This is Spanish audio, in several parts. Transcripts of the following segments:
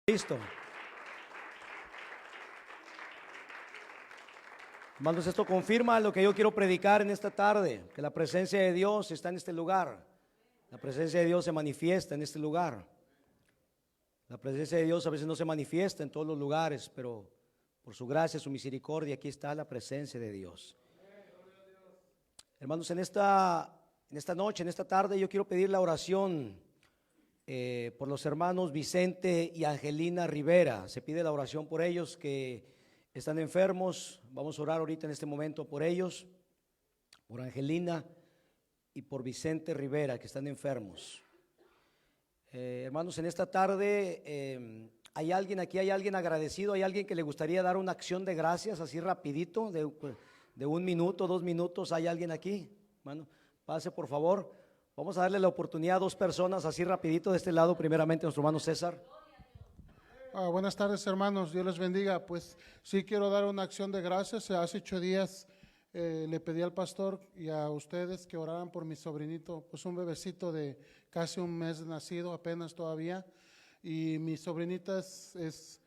Listo. Hermanos, esto confirma lo que yo quiero predicar en esta tarde, que la presencia de Dios está en este lugar. La presencia de Dios se manifiesta en este lugar. La presencia de Dios a veces no se manifiesta en todos los lugares, pero por su gracia, su misericordia, aquí está la presencia de Dios. Hermanos, en esta noche, en esta tarde, yo quiero pedir la oración por los hermanos Vicente y Angelina Rivera. Se pide la oración por ellos que están enfermos. Vamos a orar ahorita en este momento por ellos, por Angelina y por Vicente Rivera, que están enfermos. Hermanos, en esta tarde hay alguien aquí, hay alguien agradecido, hay alguien que le gustaría dar una acción de gracias así rapidito, de 1 minuto, 2 minutos. ¿Hay alguien aquí? Hermano, pase por favor. Vamos a darle la oportunidad a 2 personas así rapidito de este lado. Primeramente nuestro hermano César. Buenas tardes, hermanos, Dios les bendiga. Pues sí quiero dar una acción de gracias. Hace 8 días le pedí al pastor y a ustedes que oraran por mi sobrinito, pues un bebecito de casi 1 mes de nacido, apenas todavía, y mi sobrinita es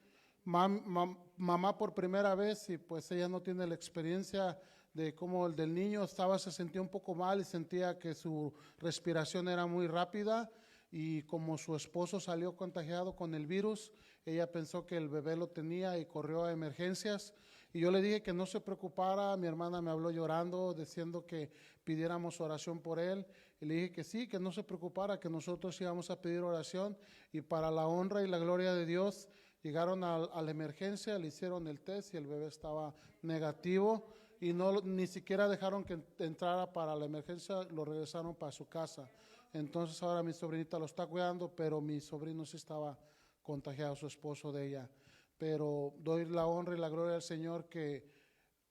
mamá por primera vez, y pues ella no tiene la experiencia de cómo el del niño se sentía un poco mal y sentía que su respiración era muy rápida, y como su esposo salió contagiado con el virus, ella pensó que el bebé lo tenía y corrió a emergencias, y yo le dije que no se preocupara. Mi hermana me habló llorando diciendo que pidiéramos oración por él, y le dije que sí, que no se preocupara, que nosotros íbamos a pedir oración, y para la honra y la gloria de Dios llegaron a la emergencia, le hicieron el test y el bebé estaba negativo, y ni siquiera dejaron que entrara para la emergencia, lo regresaron para su casa. Entonces ahora mi sobrinita lo está cuidando, pero mi sobrino sí estaba contagiado, su esposo de ella. Pero doy la honra y la gloria al Señor que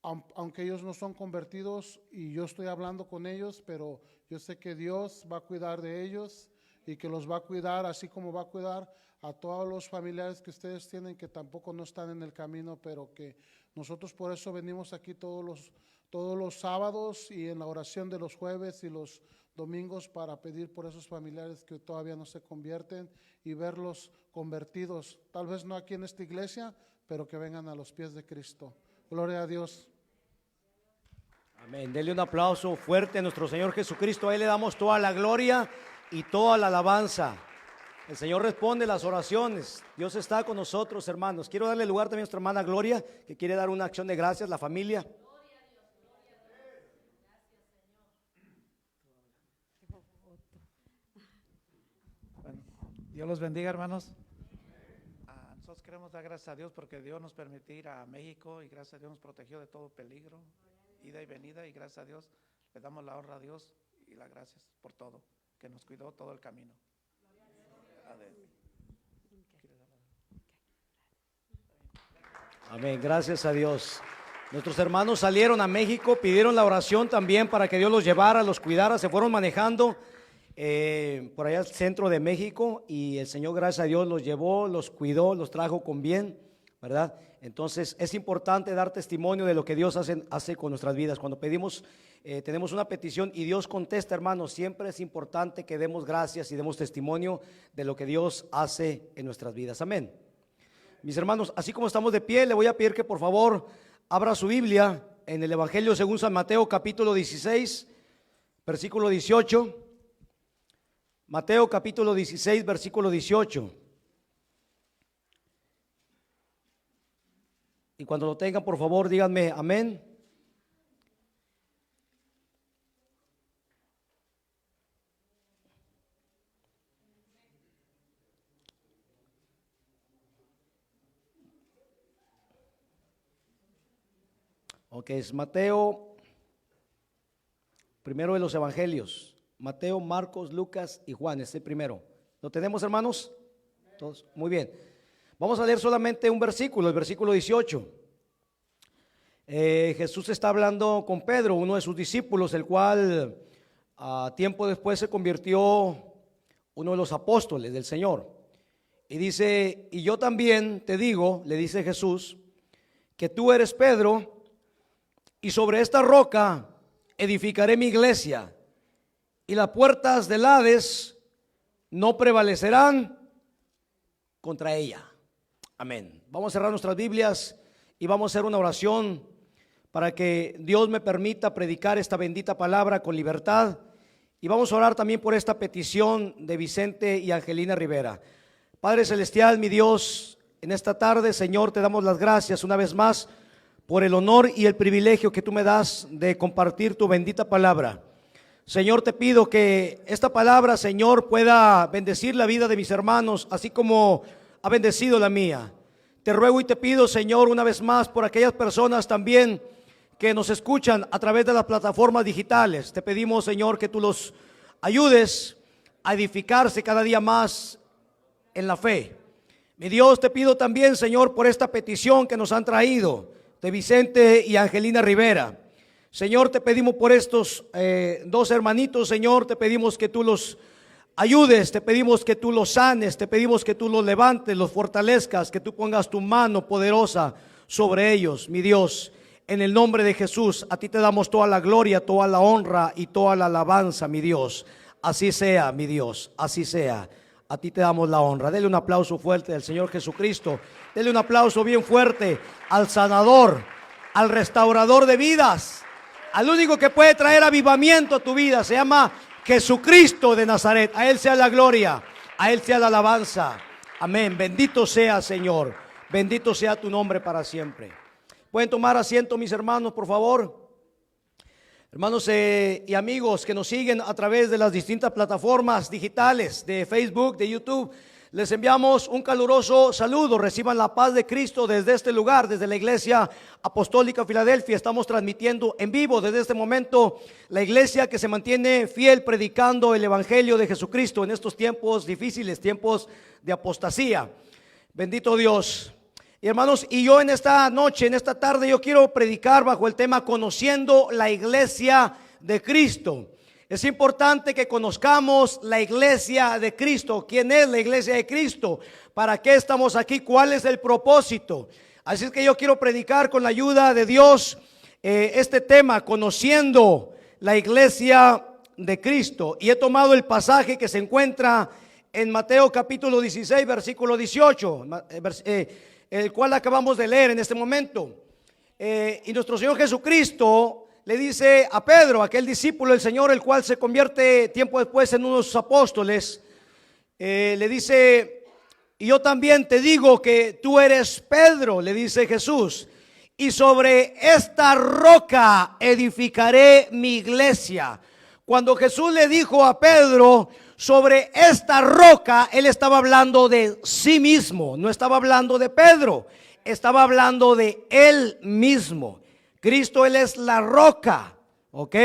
aunque ellos no son convertidos y yo estoy hablando con ellos, pero yo sé que Dios va a cuidar de ellos y que los va a cuidar, así como va a cuidar a todos los familiares que ustedes tienen que tampoco no están en el camino, pero que nosotros por eso venimos aquí todos los sábados y en la oración de los jueves y los domingos para pedir por esos familiares que todavía no se convierten y verlos convertidos, tal vez no aquí en esta iglesia, pero que vengan a los pies de Cristo. Gloria a Dios. Amén. Denle un aplauso fuerte a nuestro Señor Jesucristo. A Él le damos toda la gloria y toda la alabanza. El Señor responde las oraciones. Dios está con nosotros, hermanos. Quiero darle lugar también a nuestra hermana Gloria, que quiere dar una acción de gracias, la familia. Bueno, Dios los bendiga, hermanos. Nosotros queremos dar gracias a Dios porque Dios nos permitió ir a México y gracias a Dios nos protegió de todo peligro, ida y venida, y gracias a Dios le damos la honra a Dios y las gracias por todo, que nos cuidó todo el camino. Amén, gracias a Dios. Nuestros hermanos salieron a México, pidieron la oración también para que Dios los llevara, los cuidara. Se fueron manejando por allá al centro de México y el Señor, gracias a Dios, los llevó, los cuidó, los trajo con bien, ¿verdad? Entonces es importante dar testimonio de lo que Dios hace con nuestras vidas. Cuando pedimos, tenemos una petición y Dios contesta, hermanos, siempre es importante que demos gracias y demos testimonio de lo que Dios hace en nuestras vidas. Amén. Mis hermanos, así como estamos de pie, le voy a pedir que por favor abra su Biblia en el Evangelio según San Mateo, capítulo 16, versículo 18. Mateo capítulo 16, versículo 18. Y cuando lo tengan, por favor, díganme amén. Ok, es Mateo, primero de los evangelios. Mateo, Marcos, Lucas y Juan, este primero. ¿Lo tenemos, hermanos? ¿Todos? Muy bien. Vamos a leer solamente un versículo, el versículo 18. Jesús está hablando con Pedro, uno de sus discípulos, el cual tiempo después se convirtió uno de los apóstoles del Señor. Y dice, y yo también te digo, le dice Jesús, que tú eres Pedro, y sobre esta roca edificaré mi iglesia, y las puertas del Hades no prevalecerán contra ella. Amén. Vamos a cerrar nuestras Biblias y vamos a hacer una oración para que Dios me permita predicar esta bendita palabra con libertad. Y vamos a orar también por esta petición de Vicente y Angelina Rivera. Padre Celestial, mi Dios, en esta tarde, Señor, te damos las gracias una vez más por el honor y el privilegio que tú me das de compartir tu bendita palabra. Señor, te pido que esta palabra, Señor, pueda bendecir la vida de mis hermanos, así como ha bendecido la mía. Te ruego y te pido, Señor, una vez más por aquellas personas también que nos escuchan a través de las plataformas digitales. Te pedimos, Señor, que tú los ayudes a edificarse cada día más en la fe. Mi Dios, te pido también, Señor, por esta petición que nos han traído de Vicente y Angelina Rivera. Señor, te pedimos por estos dos hermanitos, Señor, te pedimos que tú los ayudes, te pedimos que tú los sanes, te pedimos que tú los levantes, los fortalezcas, que tú pongas tu mano poderosa sobre ellos, mi Dios. En el nombre de Jesús, a ti te damos toda la gloria, toda la honra y toda la alabanza, mi Dios. Así sea, mi Dios, así sea. A ti te damos la honra. Dele un aplauso fuerte al Señor Jesucristo. Dele un aplauso bien fuerte al sanador, al restaurador de vidas, al único que puede traer avivamiento a tu vida. Se llama Jesucristo de Nazaret. A Él sea la gloria, a Él sea la alabanza. Amén. Bendito sea, Señor. Bendito sea tu nombre para siempre. Pueden tomar asiento, mis hermanos, por favor. Hermanos y amigos que nos siguen a través de las distintas plataformas digitales de Facebook, de YouTube, les enviamos un caluroso saludo. Reciban la paz de Cristo desde este lugar, desde la Iglesia Apostólica Filadelfia. Estamos transmitiendo en vivo desde este momento la iglesia que se mantiene fiel predicando el Evangelio de Jesucristo en estos tiempos difíciles, tiempos de apostasía. Bendito Dios. Y hermanos, y yo en esta noche, en esta tarde, yo quiero predicar bajo el tema conociendo la iglesia de Cristo. Es importante que conozcamos la iglesia de Cristo. ¿Quién es la iglesia de Cristo? ¿Para qué estamos aquí? ¿Cuál es el propósito? Así es que yo quiero predicar con la ayuda de Dios este tema, conociendo la iglesia de Cristo. Y he tomado el pasaje que se encuentra en Mateo capítulo 16, versículo 18, el cual acabamos de leer en este momento. Y nuestro Señor Jesucristo le dice a Pedro, aquel discípulo del Señor, el cual se convierte tiempo después en uno de sus apóstoles, le dice: y yo también te digo que tú eres Pedro, le dice Jesús, y sobre esta roca edificaré mi iglesia. Cuando Jesús le dijo a Pedro sobre esta roca, él estaba hablando de sí mismo, no estaba hablando de Pedro, estaba hablando de él mismo. Cristo, Él es la roca, ¿ok?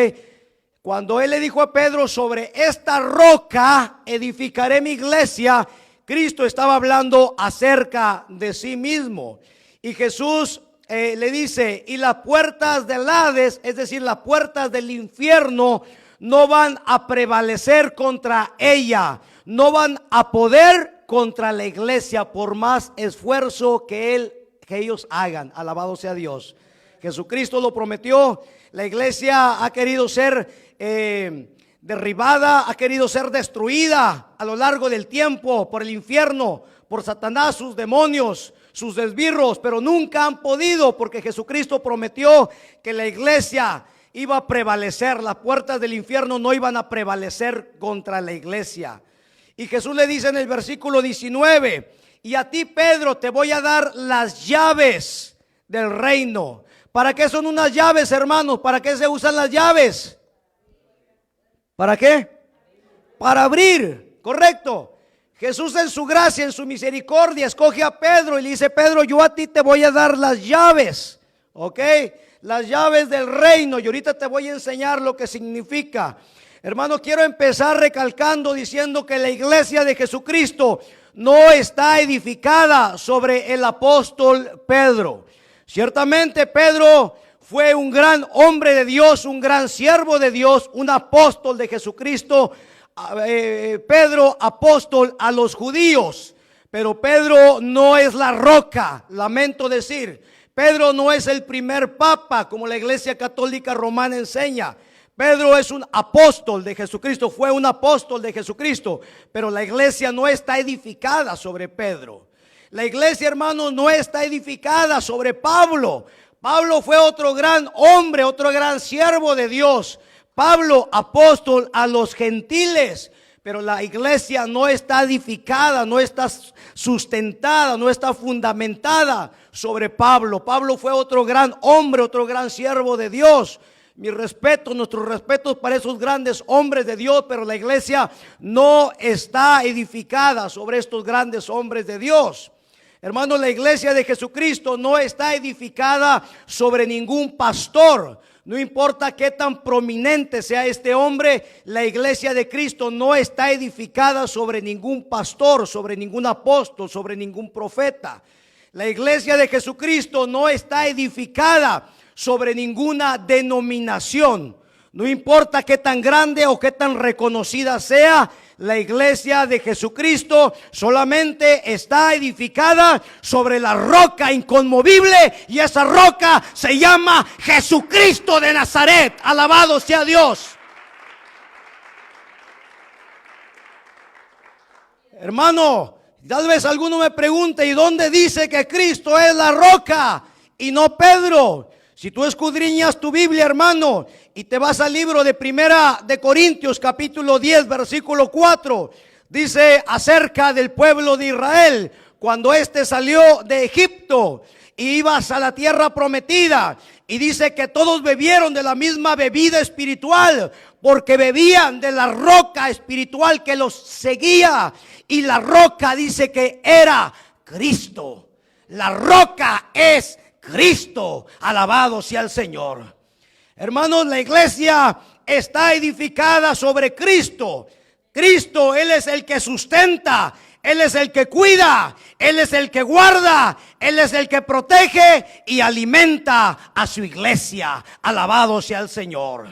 Cuando Él le dijo a Pedro, sobre esta roca edificaré mi iglesia, Cristo estaba hablando acerca de sí mismo. Y Jesús le dice, y las puertas del Hades, es decir, las puertas del infierno, no van a prevalecer contra ella, no van a poder contra la iglesia por más esfuerzo que ellos hagan. Alabado sea Dios. Jesucristo lo prometió. La iglesia ha querido ser derribada, ha querido ser destruida a lo largo del tiempo por el infierno, por Satanás, sus demonios, sus esbirros, pero nunca han podido, porque Jesucristo prometió que la iglesia iba a prevalecer. Las puertas del infierno no iban a prevalecer contra la iglesia. Y Jesús le dice en el versículo 19: y a ti, Pedro, te voy a dar las llaves del reino. ¿Para qué son unas llaves, hermanos? ¿Para qué se usan las llaves? ¿Para qué? Para abrir, correcto. Jesús en su gracia, en su misericordia, escoge a Pedro y le dice: Pedro, yo a ti te voy a dar las llaves, ¿ok? Las llaves del reino. Y ahorita te voy a enseñar lo que significa. Hermano, quiero empezar recalcando, diciendo que la iglesia de Jesucristo no está edificada sobre el apóstol Pedro. Ciertamente Pedro fue un gran hombre de Dios, un gran siervo de Dios, un apóstol de Jesucristo. Pedro, apóstol a los judíos. Pero Pedro no es la roca, lamento decir. Pedro no es el primer papa, como la Iglesia Católica Romana enseña. Pedro es un apóstol de Jesucristo, fue un apóstol de Jesucristo, pero la iglesia no está edificada sobre Pedro. La iglesia, hermanos, no está edificada sobre Pablo. Pablo fue otro gran hombre, otro gran siervo de Dios. Pablo, apóstol a los gentiles. Pero la iglesia no está edificada, no está sustentada, no está fundamentada sobre Pablo. Pablo fue otro gran hombre, otro gran siervo de Dios. Mi respeto, nuestros respetos para esos grandes hombres de Dios, pero la iglesia no está edificada sobre estos grandes hombres de Dios. Hermanos, la iglesia de Jesucristo no está edificada sobre ningún pastor. No importa qué tan prominente sea este hombre, la iglesia de Cristo no está edificada sobre ningún pastor, sobre ningún apóstol, sobre ningún profeta. La iglesia de Jesucristo no está edificada sobre ninguna denominación. No importa qué tan grande o qué tan reconocida sea, la iglesia de Jesucristo solamente está edificada sobre la roca inconmovible, y esa roca se llama Jesucristo de Nazaret. Alabado sea Dios. Hermano, tal vez alguno me pregunte, ¿y dónde dice que Cristo es la roca y no Pedro? Si tú escudriñas tu Biblia, hermano, y te vas al libro de Primera de Corintios, capítulo 10, versículo 4, dice acerca del pueblo de Israel, cuando éste salió de Egipto y ibas a la tierra prometida, y dice que todos bebieron de la misma bebida espiritual, porque bebían de la roca espiritual que los seguía, y la roca dice que era Cristo. La roca es Cristo. Alabado sea el Señor. Hermanos, la iglesia está edificada sobre Cristo. Cristo, Él es el que sustenta, Él es el que cuida, Él es el que guarda, Él es el que protege y alimenta a su iglesia. Alabado sea el Señor.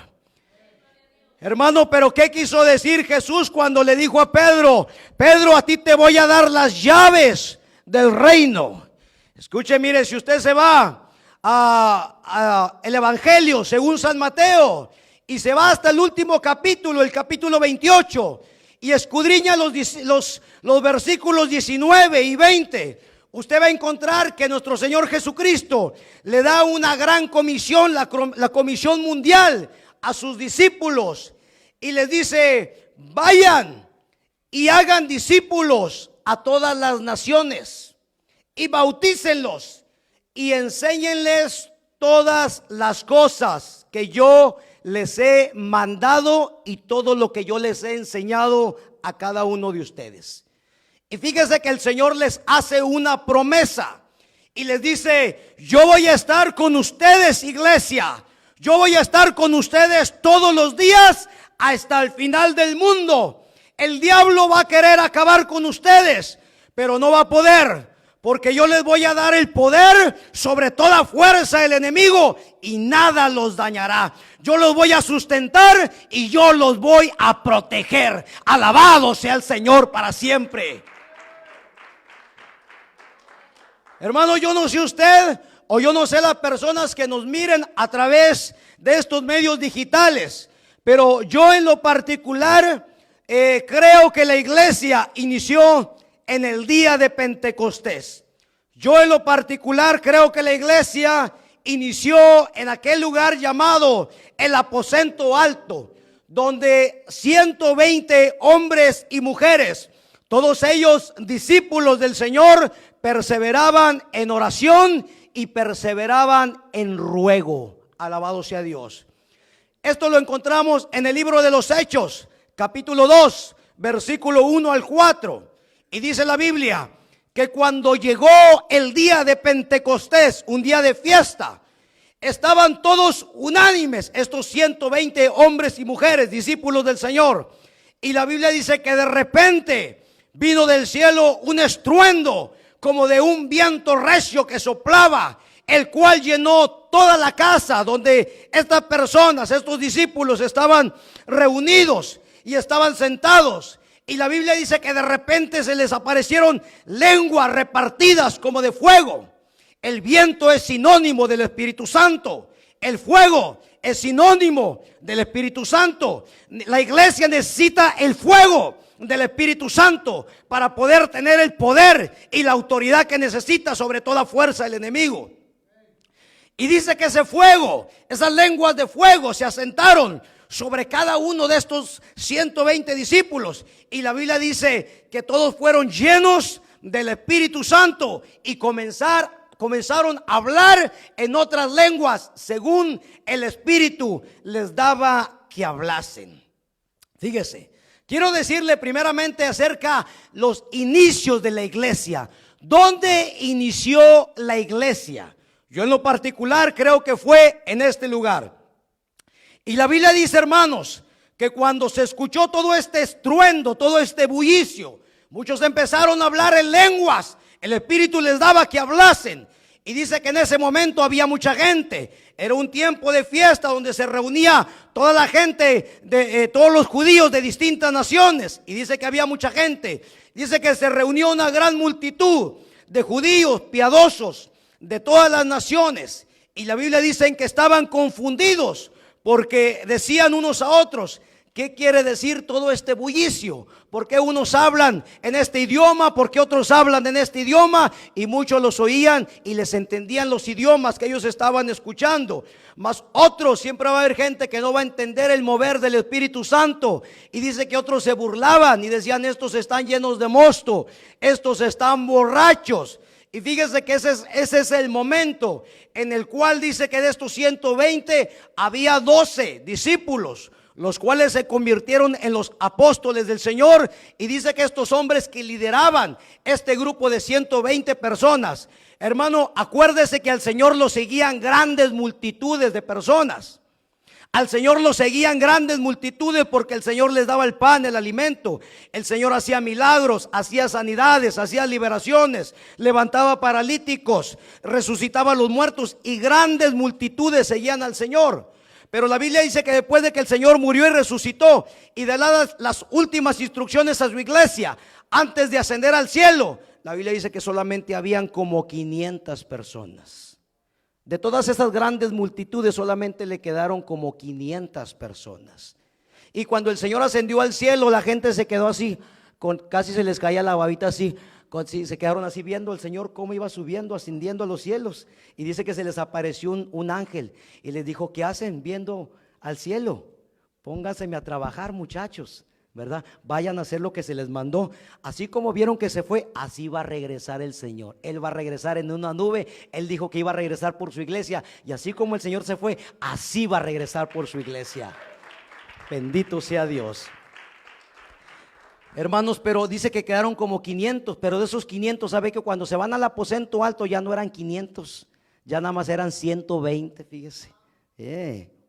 Hermano, pero ¿qué quiso decir Jesús cuando le dijo a Pedro: Pedro, a ti te voy a dar las llaves del reino? Escuche, mire, si usted se va a el Evangelio según San Mateo y se va hasta el último capítulo, el capítulo 28, y escudriña los versículos 19 y 20, usted va a encontrar que nuestro Señor Jesucristo le da una gran comisión, la comisión mundial, a sus discípulos, y les dice: vayan y hagan discípulos a todas las naciones y bautícenlos y enséñenles todas las cosas que yo les he mandado y todo lo que yo les he enseñado a cada uno de ustedes. Y fíjese que el Señor les hace una promesa y les dice: yo voy a estar con ustedes, iglesia. Yo voy a estar con ustedes todos los días hasta el final del mundo. El diablo va a querer acabar con ustedes, pero no va a poder, porque yo les voy a dar el poder sobre toda fuerza del enemigo y nada los dañará. Yo los voy a sustentar y yo los voy a proteger. Alabado sea el Señor para siempre. Hermano, yo no sé usted, o yo no sé las personas que nos miren a través de estos medios digitales, pero yo en lo particular creo que la iglesia inició en el día de Pentecostés. Yo en lo particular creo que la iglesia inició en aquel lugar llamado el aposento alto, donde 120 hombres y mujeres, todos ellos discípulos del Señor, perseveraban en oración y perseveraban en ruego. Alabado sea Dios. Esto lo encontramos en el libro de los Hechos, capítulo 2, versículo 1 al 4. Y dice la Biblia que cuando llegó el día de Pentecostés, un día de fiesta, estaban todos unánimes, estos 120 hombres y mujeres, discípulos del Señor. Y la Biblia dice que de repente vino del cielo un estruendo, como de un viento recio que soplaba, el cual llenó toda la casa donde estas personas, estos discípulos, estaban reunidos y estaban sentados. Y la Biblia dice que de repente se les aparecieron lenguas repartidas como de fuego. El viento es sinónimo del Espíritu Santo. El fuego es sinónimo del Espíritu Santo. La iglesia necesita el fuego del Espíritu Santo para poder tener el poder y la autoridad que necesita sobre toda fuerza del enemigo. Y dice que ese fuego, esas lenguas de fuego se asentaron sobre cada uno de estos 120 discípulos. Y la Biblia dice que todos fueron llenos del Espíritu Santo y comenzaron a hablar en otras lenguas según el Espíritu les daba que hablasen. Fíjese, quiero decirle primeramente acerca los inicios de la iglesia. ¿Dónde inició la iglesia? Yo en lo particular creo que fue en este lugar. Y la Biblia dice, hermanos, que cuando se escuchó todo este estruendo, todo este bullicio, muchos empezaron a hablar en lenguas. El Espíritu les daba que hablasen. Y dice que en ese momento había mucha gente. Era un tiempo de fiesta donde se reunía toda la gente, todos los judíos de distintas naciones. Y dice que había mucha gente. Dice que se reunió una gran multitud de judíos piadosos de todas las naciones. Y la Biblia dice que estaban confundidos porque decían unos a otros: ¿qué quiere decir todo este bullicio? ¿Por qué unos hablan en este idioma? ¿Por qué otros hablan en este idioma? Y muchos los oían y les entendían los idiomas que ellos estaban escuchando. Mas otros, siempre va a haber gente que no va a entender el mover del Espíritu Santo. Y dice que otros se burlaban y decían: estos están llenos de mosto, estos están borrachos. Y fíjese que ese es el momento en el cual dice que de estos 120 había 12 discípulos, los cuales se convirtieron en los apóstoles del Señor. Y dice que estos hombres que lideraban este grupo de 120 personas, hermano, acuérdese que al Señor lo seguían grandes multitudes de personas. Al Señor lo seguían grandes multitudes porque el Señor les daba el pan, el alimento. El Señor hacía milagros, hacía sanidades, hacía liberaciones, levantaba paralíticos, resucitaba a los muertos, y grandes multitudes seguían al Señor. Pero la Biblia dice que después de que el Señor murió y resucitó y de las últimas instrucciones a su iglesia antes de ascender al cielo, la Biblia dice que solamente habían como 500 personas. De todas esas grandes multitudes solamente le quedaron como 500 personas. Y cuando el Señor ascendió al cielo, la gente se quedó así, casi se les caía la babita así. Se quedaron así viendo al Señor cómo iba subiendo, ascendiendo a los cielos. Y dice que se les apareció un ángel y les dijo: ¿qué hacen viendo al cielo? Pónganseme a trabajar, muchachos, ¿verdad? Vayan a hacer lo que se les mandó. Así como vieron que se fue, así va a regresar el Señor. Él va a regresar en una nube. Él dijo que iba a regresar por su iglesia. Y así como el Señor se fue, así va a regresar por su iglesia. Bendito sea Dios. Hermanos, pero dice que quedaron como 500, pero de esos 500, ¿sabe que cuando se van al aposento alto ya no eran 500, ya nada más eran 120, fíjese.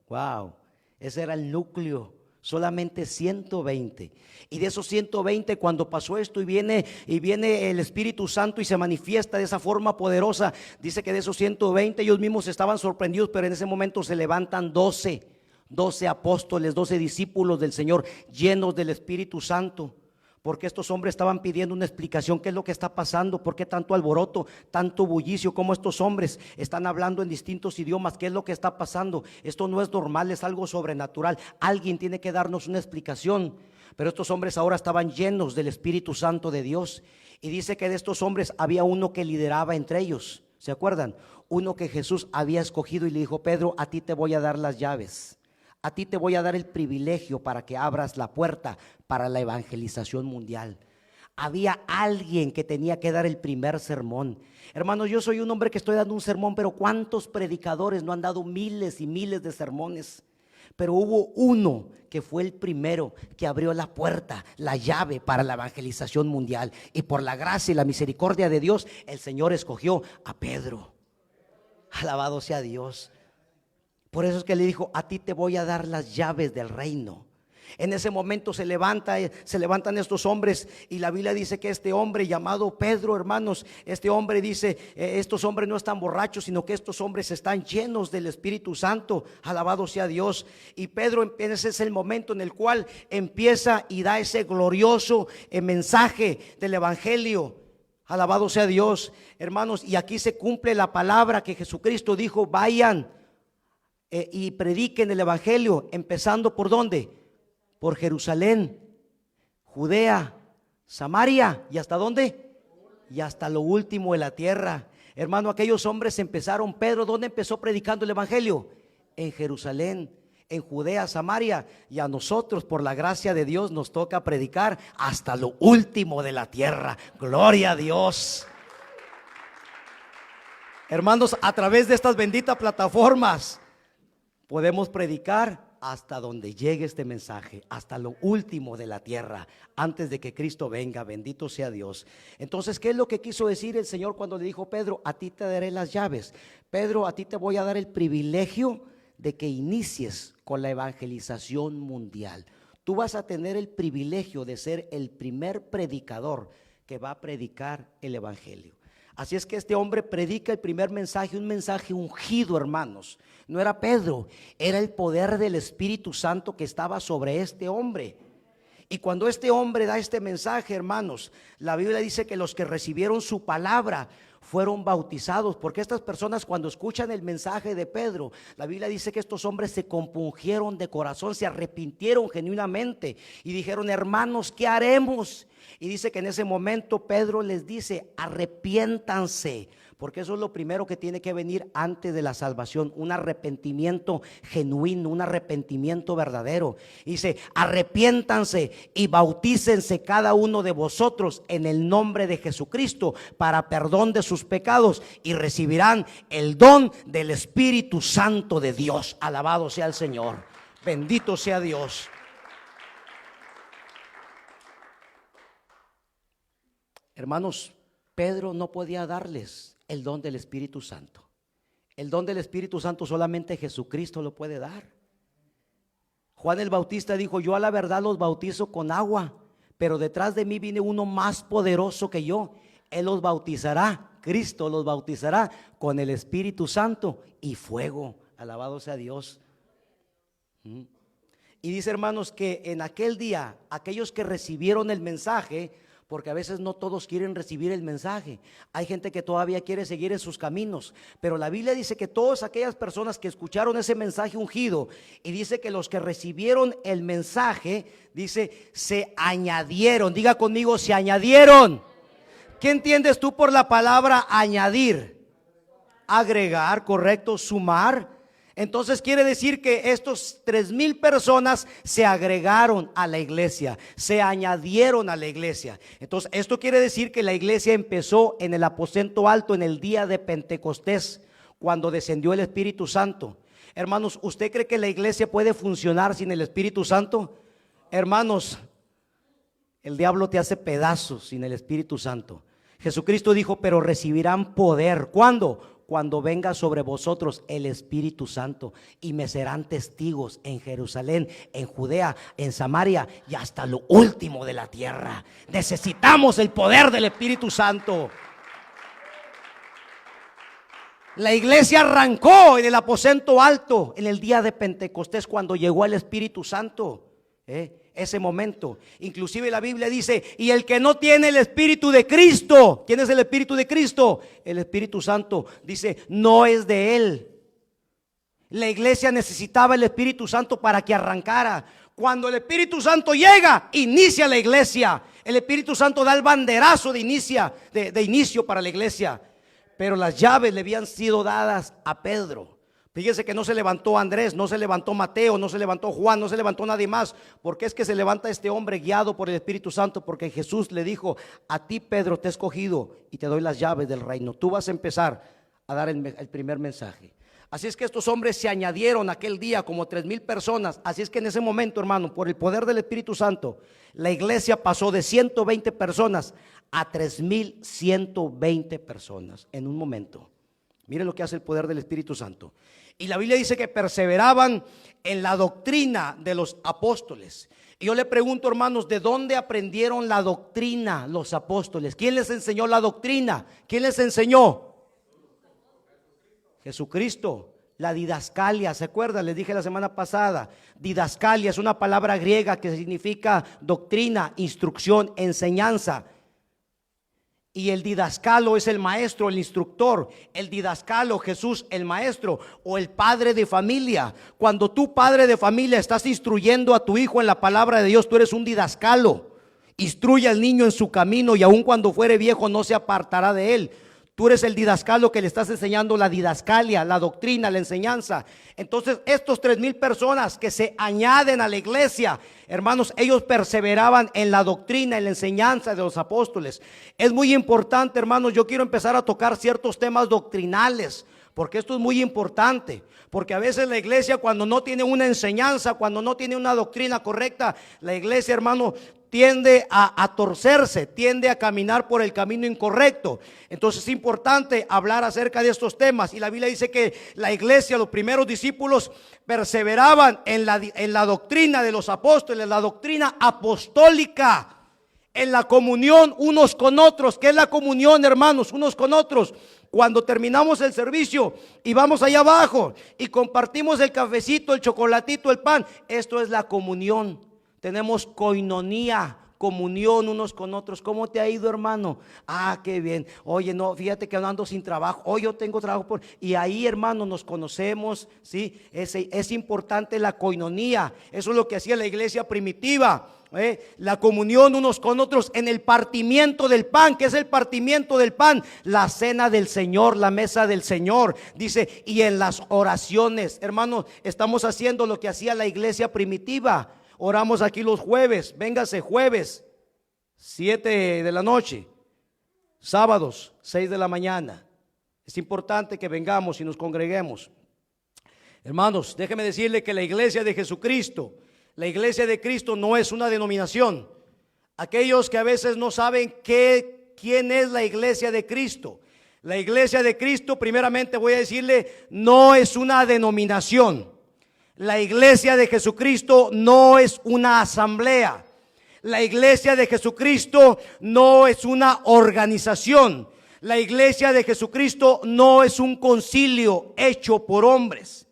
Wow, ese era el núcleo, solamente 120. Y de esos 120, cuando pasó esto y viene el Espíritu Santo y se manifiesta de esa forma poderosa, dice que de esos 120 ellos mismos estaban sorprendidos, pero en ese momento se levantan 12 apóstoles, 12 discípulos del Señor llenos del Espíritu Santo. Porque estos hombres estaban pidiendo una explicación. ¿Qué es lo que está pasando? ¿Por qué tanto alboroto, tanto bullicio? ¿Cómo estos hombres están hablando en distintos idiomas? ¿Qué es lo que está pasando? Esto no es normal, es algo sobrenatural. Alguien tiene que darnos una explicación. Pero estos hombres ahora estaban llenos del Espíritu Santo de Dios. Y dice que de estos hombres había uno que lideraba entre ellos. ¿Se acuerdan? Uno que Jesús había escogido y le dijo: Pedro, a ti te voy a dar las llaves. A ti te voy a dar el privilegio para que abras la puerta para la evangelización mundial. Había alguien que tenía que dar el primer sermón. Hermanos, yo soy un hombre que estoy dando un sermón, pero ¿cuántos predicadores no han dado miles y miles de sermones? Pero hubo uno que fue el primero que abrió la puerta, la llave para la evangelización mundial. Y por la gracia y la misericordia de Dios, el Señor escogió a Pedro. Alabado sea Dios. Por eso es que le dijo: a ti te voy a dar las llaves del reino. En ese momento se levantan estos hombres, y la Biblia dice que este hombre llamado Pedro, hermanos, este hombre dice: estos hombres no están borrachos, sino que estos hombres están llenos del Espíritu Santo. Alabado sea Dios. Y Pedro, ese es el momento en el cual empieza y da ese glorioso mensaje del evangelio. Alabado sea Dios, hermanos. Y aquí se cumple la palabra que Jesucristo dijo: vayan y prediquen el evangelio, empezando ¿por dónde? Por Jerusalén, Judea, Samaria, ¿y hasta dónde? Y hasta lo último de la tierra. Hermano, aquellos hombres empezaron, Pedro, ¿dónde empezó predicando el evangelio? En Jerusalén, en Judea, Samaria, y a nosotros por la gracia de Dios nos toca predicar hasta lo último de la tierra. Gloria a Dios. Hermanos, a través de estas benditas plataformas podemos predicar hasta donde llegue este mensaje, hasta lo último de la tierra, antes de que Cristo venga. Bendito sea Dios. Entonces, ¿qué es lo que quiso decir el Señor cuando le dijo: Pedro, a ti te daré las llaves? Pedro, a ti te voy a dar el privilegio de que inicies con la evangelización mundial. Tú vas a tener el privilegio de ser el primer predicador que va a predicar el evangelio. Así es que este hombre predica el primer mensaje, un mensaje ungido, hermanos. No era Pedro, era el poder del Espíritu Santo que estaba sobre este hombre. Y cuando este hombre da este mensaje, hermanos, la Biblia dice que los que recibieron su palabra fueron bautizados, porque estas personas, cuando escuchan el mensaje de Pedro, la Biblia dice que estos hombres se compungieron de corazón, se arrepintieron genuinamente y dijeron: hermanos, ¿qué haremos? Y dice que en ese momento Pedro les dice: arrepiéntanse, porque eso es lo primero que tiene que venir antes de la salvación, un arrepentimiento genuino, un arrepentimiento verdadero. Dice: arrepiéntanse y bautícense cada uno de vosotros en el nombre de Jesucristo para perdón de sus pecados, y recibirán el don del Espíritu Santo de Dios. Alabado sea el Señor, bendito sea Dios. Hermanos, Pedro no podía darles el don del Espíritu Santo. El don del Espíritu Santo solamente Jesucristo lo puede dar. Juan el Bautista dijo: yo a la verdad los bautizo con agua, pero detrás de mí viene uno más poderoso que yo. Él los bautizará, Cristo los bautizará con el Espíritu Santo y fuego. Alabado sea Dios. Y dice, hermanos, que en aquel día aquellos que recibieron el mensaje, porque a veces no todos quieren recibir el mensaje, hay gente que todavía quiere seguir en sus caminos, pero la Biblia dice que todas aquellas personas que escucharon ese mensaje ungido, y dice que los que recibieron el mensaje, dice, se añadieron. Diga conmigo: se añadieron. ¿Qué entiendes tú por la palabra añadir? Agregar, correcto, sumar. Entonces quiere decir que estos 3,000 personas se agregaron a la iglesia, se añadieron a la iglesia. Entonces esto quiere decir que la iglesia empezó en el aposento alto en el día de Pentecostés, cuando descendió el Espíritu Santo. Hermanos, ¿usted cree que la iglesia puede funcionar sin el Espíritu Santo? Hermanos, el diablo te hace pedazos sin el Espíritu Santo. Jesucristo dijo: pero recibirán poder. ¿Cuándo? Cuando venga sobre vosotros el Espíritu Santo, y me serán testigos en Jerusalén, en Judea, en Samaria y hasta lo último de la tierra. Necesitamos el poder del Espíritu Santo. La iglesia arrancó en el aposento alto en el día de Pentecostés, cuando llegó el Espíritu Santo. Ese momento, inclusive la Biblia dice: y el que no tiene el Espíritu de Cristo, ¿quién es el Espíritu de Cristo? El Espíritu Santo, dice, no es de él. La iglesia necesitaba el Espíritu Santo para que arrancara. Cuando el Espíritu Santo llega, inicia la iglesia. El Espíritu Santo da el banderazo de inicio para la iglesia. Pero las llaves le habían sido dadas a Pedro. Fíjense que no se levantó Andrés, no se levantó Mateo, no se levantó Juan, no se levantó nadie más. ¿Por qué es que se levanta este hombre guiado por el Espíritu Santo? Porque Jesús le dijo: a ti, Pedro, te he escogido y te doy las llaves del reino. Tú vas a empezar a dar el primer mensaje. Así es que estos hombres se añadieron aquel día como 3,000 personas. Así es que en ese momento, hermano, por el poder del Espíritu Santo, la iglesia pasó de 120 personas a 3,120 personas en un momento. Miren lo que hace el poder del Espíritu Santo. Y la Biblia dice que perseveraban en la doctrina de los apóstoles. Y yo le pregunto, hermanos, ¿de dónde aprendieron la doctrina los apóstoles? ¿Quién les enseñó la doctrina? ¿Quién les enseñó? Jesucristo. La didascalia, ¿se acuerdan? Les dije la semana pasada, didascalia es una palabra griega que significa doctrina, instrucción, enseñanza. Y el didascalo es el maestro, el instructor. El didascalo, Jesús, el maestro, o el padre de familia. Cuando tú, padre de familia, estás instruyendo a tu hijo en la palabra de Dios, tú eres un didascalo. Instruye al niño en su camino y aun cuando fuere viejo no se apartará de él. Tú eres el didascalo que le estás enseñando la didascalia, la doctrina, la enseñanza. Entonces estos 3,000 personas que se añaden a la iglesia, hermanos, ellos perseveraban en la doctrina, en la enseñanza de los apóstoles. Es muy importante, hermanos, yo quiero empezar a tocar ciertos temas doctrinales, porque esto es muy importante. Porque a veces la iglesia, cuando no tiene una enseñanza, cuando no tiene una doctrina correcta, la iglesia, hermano, tiende a torcerse, tiende a caminar por el camino incorrecto. Entonces es importante hablar acerca de estos temas. Y la Biblia dice que la iglesia, los primeros discípulos, perseveraban en la doctrina de los apóstoles, la doctrina apostólica, en la comunión unos con otros. ¿Qué es la comunión, hermanos? Unos con otros. Cuando terminamos el servicio y vamos allá abajo y compartimos el cafecito, el chocolatito, el pan, esto es la comunión. Tenemos coinonía, comunión unos con otros. ¿Cómo te ha ido, hermano? Ah, qué bien. Oye, no, fíjate que ando sin trabajo. Hoy yo tengo trabajo y ahí, hermano, nos conocemos, ¿sí? Es importante la coinonía. Eso es lo que hacía la iglesia primitiva. La comunión unos con otros en el partimiento del pan. ¿Qué es el partimiento del pan? La cena del Señor, la mesa del Señor. Dice, y en las oraciones, hermanos, estamos haciendo lo que hacía la iglesia primitiva. Oramos aquí los jueves, véngase jueves 7 de la noche, sábados 6 de la mañana. Es importante que vengamos y nos congreguemos. Hermanos, déjeme decirle que la iglesia de Jesucristo, la iglesia de Cristo no es una denominación. Aquellos que a veces no saben quién es la iglesia de Cristo. La iglesia de Cristo, primeramente voy a decirle, no es una denominación. La iglesia de Jesucristo no es una asamblea. La iglesia de Jesucristo no es una organización. La iglesia de Jesucristo no es un concilio hecho por hombres.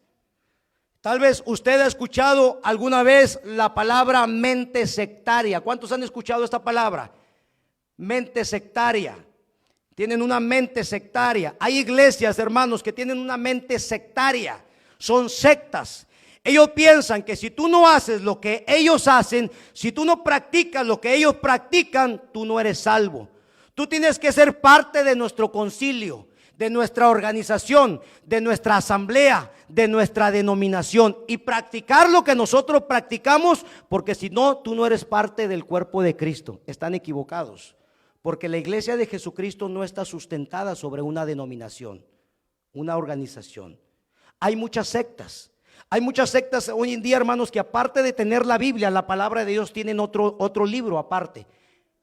Tal vez usted ha escuchado alguna vez la palabra mente sectaria. ¿Cuántos han escuchado esta palabra? Mente sectaria. Tienen una mente sectaria. Hay iglesias, hermanos, que tienen una mente sectaria. Son sectas. Ellos piensan que si tú no haces lo que ellos hacen, si tú no practicas lo que ellos practican, tú no eres salvo. Tú tienes que ser parte de nuestro concilio, de nuestra organización, de nuestra asamblea, de nuestra denominación y practicar lo que nosotros practicamos, porque si no, tú no eres parte del cuerpo de Cristo. Están equivocados, porque la iglesia de Jesucristo no está sustentada sobre una denominación, una organización. Hay muchas sectas. Hay muchas sectas hoy en día, hermanos, que aparte de tener la Biblia, la palabra de Dios, tienen otro libro aparte,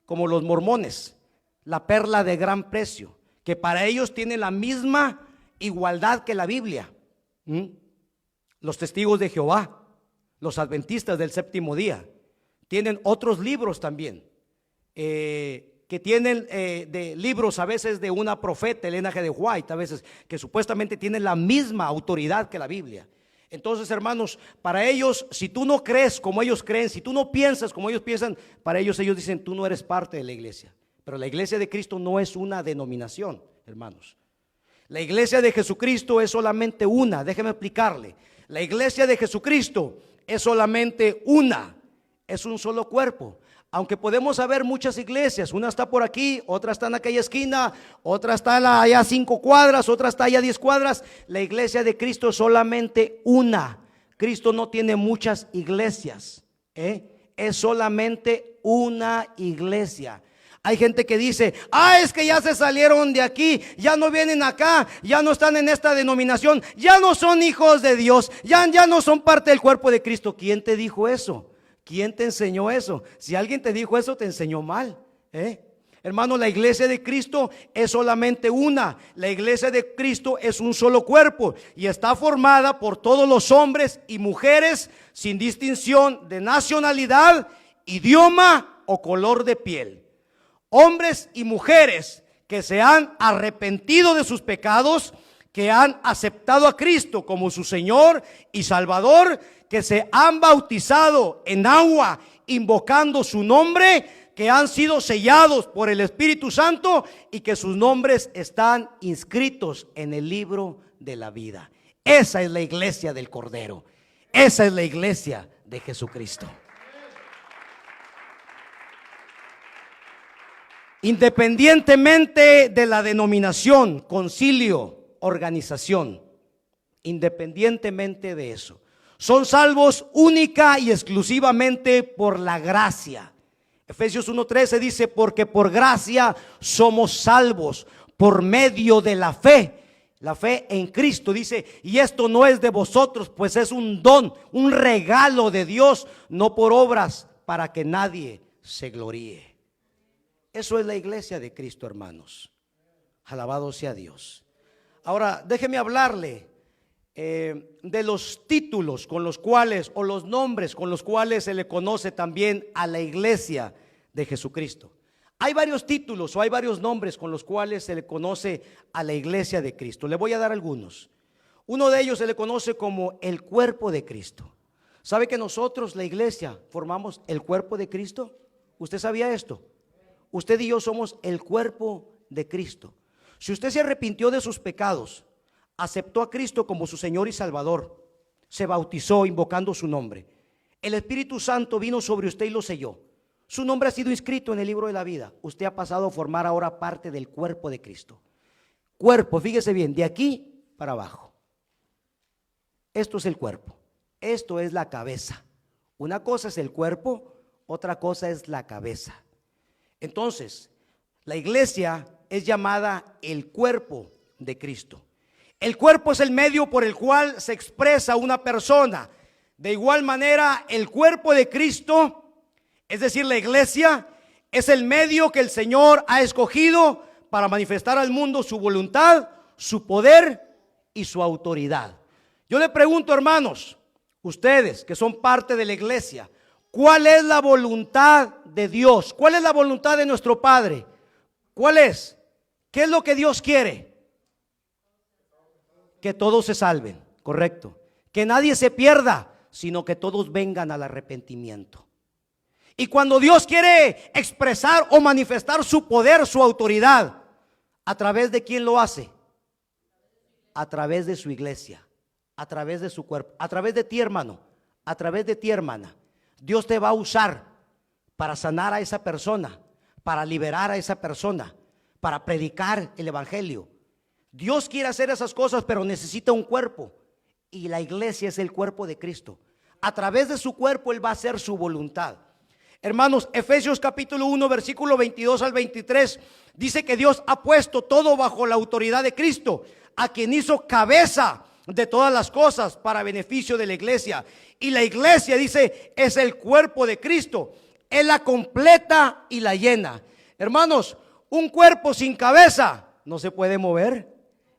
como los mormones, la perla de gran precio, que para ellos tiene la misma igualdad que la Biblia. Los testigos de Jehová, los adventistas del séptimo día, tienen otros libros también, que tienen de libros a veces de una profeta, Elena G. de White, a veces, que supuestamente tienen la misma autoridad que la Biblia. Entonces, hermanos, para ellos, si tú no crees como ellos creen, si tú no piensas como ellos piensan, para ellos dicen, tú no eres parte de la iglesia. Pero la iglesia de Cristo no es una denominación, hermanos. La iglesia de Jesucristo es solamente una. Déjeme explicarle. La iglesia de Jesucristo es solamente una. Es un solo cuerpo. Aunque podemos haber muchas iglesias, una está por aquí, otra está en aquella esquina, otra está allá a 5 cuadras, otra está allá a 10 cuadras. La iglesia de Cristo es solamente una. Cristo no tiene muchas iglesias, es solamente una iglesia. Hay gente que dice, es que ya se salieron de aquí, ya no vienen acá, ya no están en esta denominación, ya no son hijos de Dios, ya no son parte del cuerpo de Cristo. ¿Quién te dijo eso? ¿Quién te enseñó eso? Si alguien te dijo eso, te enseñó mal. Hermano, la iglesia de Cristo es solamente una. La iglesia de Cristo es un solo cuerpo y está formada por todos los hombres y mujeres sin distinción de nacionalidad, idioma o color de piel. Hombres y mujeres que se han arrepentido de sus pecados, que han aceptado a Cristo como su Señor y Salvador, que se han bautizado en agua invocando su nombre, que han sido sellados por el Espíritu Santo y que sus nombres están inscritos en el libro de la vida. Esa es la iglesia del Cordero. Esa es la iglesia de Jesucristo. Independientemente de la denominación, concilio, organización, independientemente de eso, son salvos única y exclusivamente por la gracia. Efesios 1:13 dice, porque por gracia somos salvos por medio de la fe en Cristo. Dice, y esto no es de vosotros, pues es un don, un regalo de Dios, no por obras, para que nadie se gloríe. Eso es la iglesia de Cristo, hermanos. Alabado sea Dios. Ahora, déjeme hablarle de los títulos con los cuales, o los nombres con los cuales se le conoce también a la iglesia de Jesucristo. Hay varios títulos o hay varios nombres con los cuales se le conoce a la iglesia de Cristo. Le voy a dar algunos. Uno de ellos se le conoce como el cuerpo de Cristo. ¿Sabe que nosotros, la iglesia, formamos el cuerpo de Cristo? ¿Usted sabía esto? Usted y yo somos el cuerpo de Cristo. Si usted se arrepintió de sus pecados, aceptó a Cristo como su Señor y Salvador, se bautizó invocando su nombre, el Espíritu Santo vino sobre usted y lo selló, su nombre ha sido inscrito en el libro de la vida, usted ha pasado a formar ahora parte del cuerpo de Cristo. Cuerpo, fíjese bien, de aquí para abajo. Esto es el cuerpo, esto es la cabeza. Una cosa es el cuerpo, otra cosa es la cabeza. Entonces, la iglesia es llamada el cuerpo de Cristo. El cuerpo es el medio por el cual se expresa una persona. De igual manera, el cuerpo de Cristo, es decir, la iglesia, es el medio que el Señor ha escogido para manifestar al mundo su voluntad, su poder y su autoridad. Yo le pregunto, hermanos, ustedes que son parte de la iglesia, ¿cuál es la voluntad de Dios? ¿Cuál es la voluntad de nuestro Padre? ¿Cuál es? ¿Qué es lo que Dios quiere? Que todos se salven, correcto. Que nadie se pierda, sino que todos vengan al arrepentimiento. Y cuando Dios quiere expresar o manifestar su poder, su autoridad, ¿a través de quién lo hace? A través de su iglesia, a través de su cuerpo, a través de ti, hermano, a través de ti, hermana. Dios te va a usar para sanar a esa persona, para liberar a esa persona, para predicar el evangelio. Dios quiere hacer esas cosas, pero necesita un cuerpo, y la iglesia es el cuerpo de Cristo. A través de su cuerpo Él va a hacer su voluntad. Hermanos, Efesios capítulo 1 versículo 22 al 23 dice que Dios ha puesto todo bajo la autoridad de Cristo, a quien hizo cabeza de todas las cosas para beneficio de la iglesia. Y la iglesia, dice, es el cuerpo de Cristo. Él la completa y la llena. Hermanos, un cuerpo sin cabeza no se puede mover.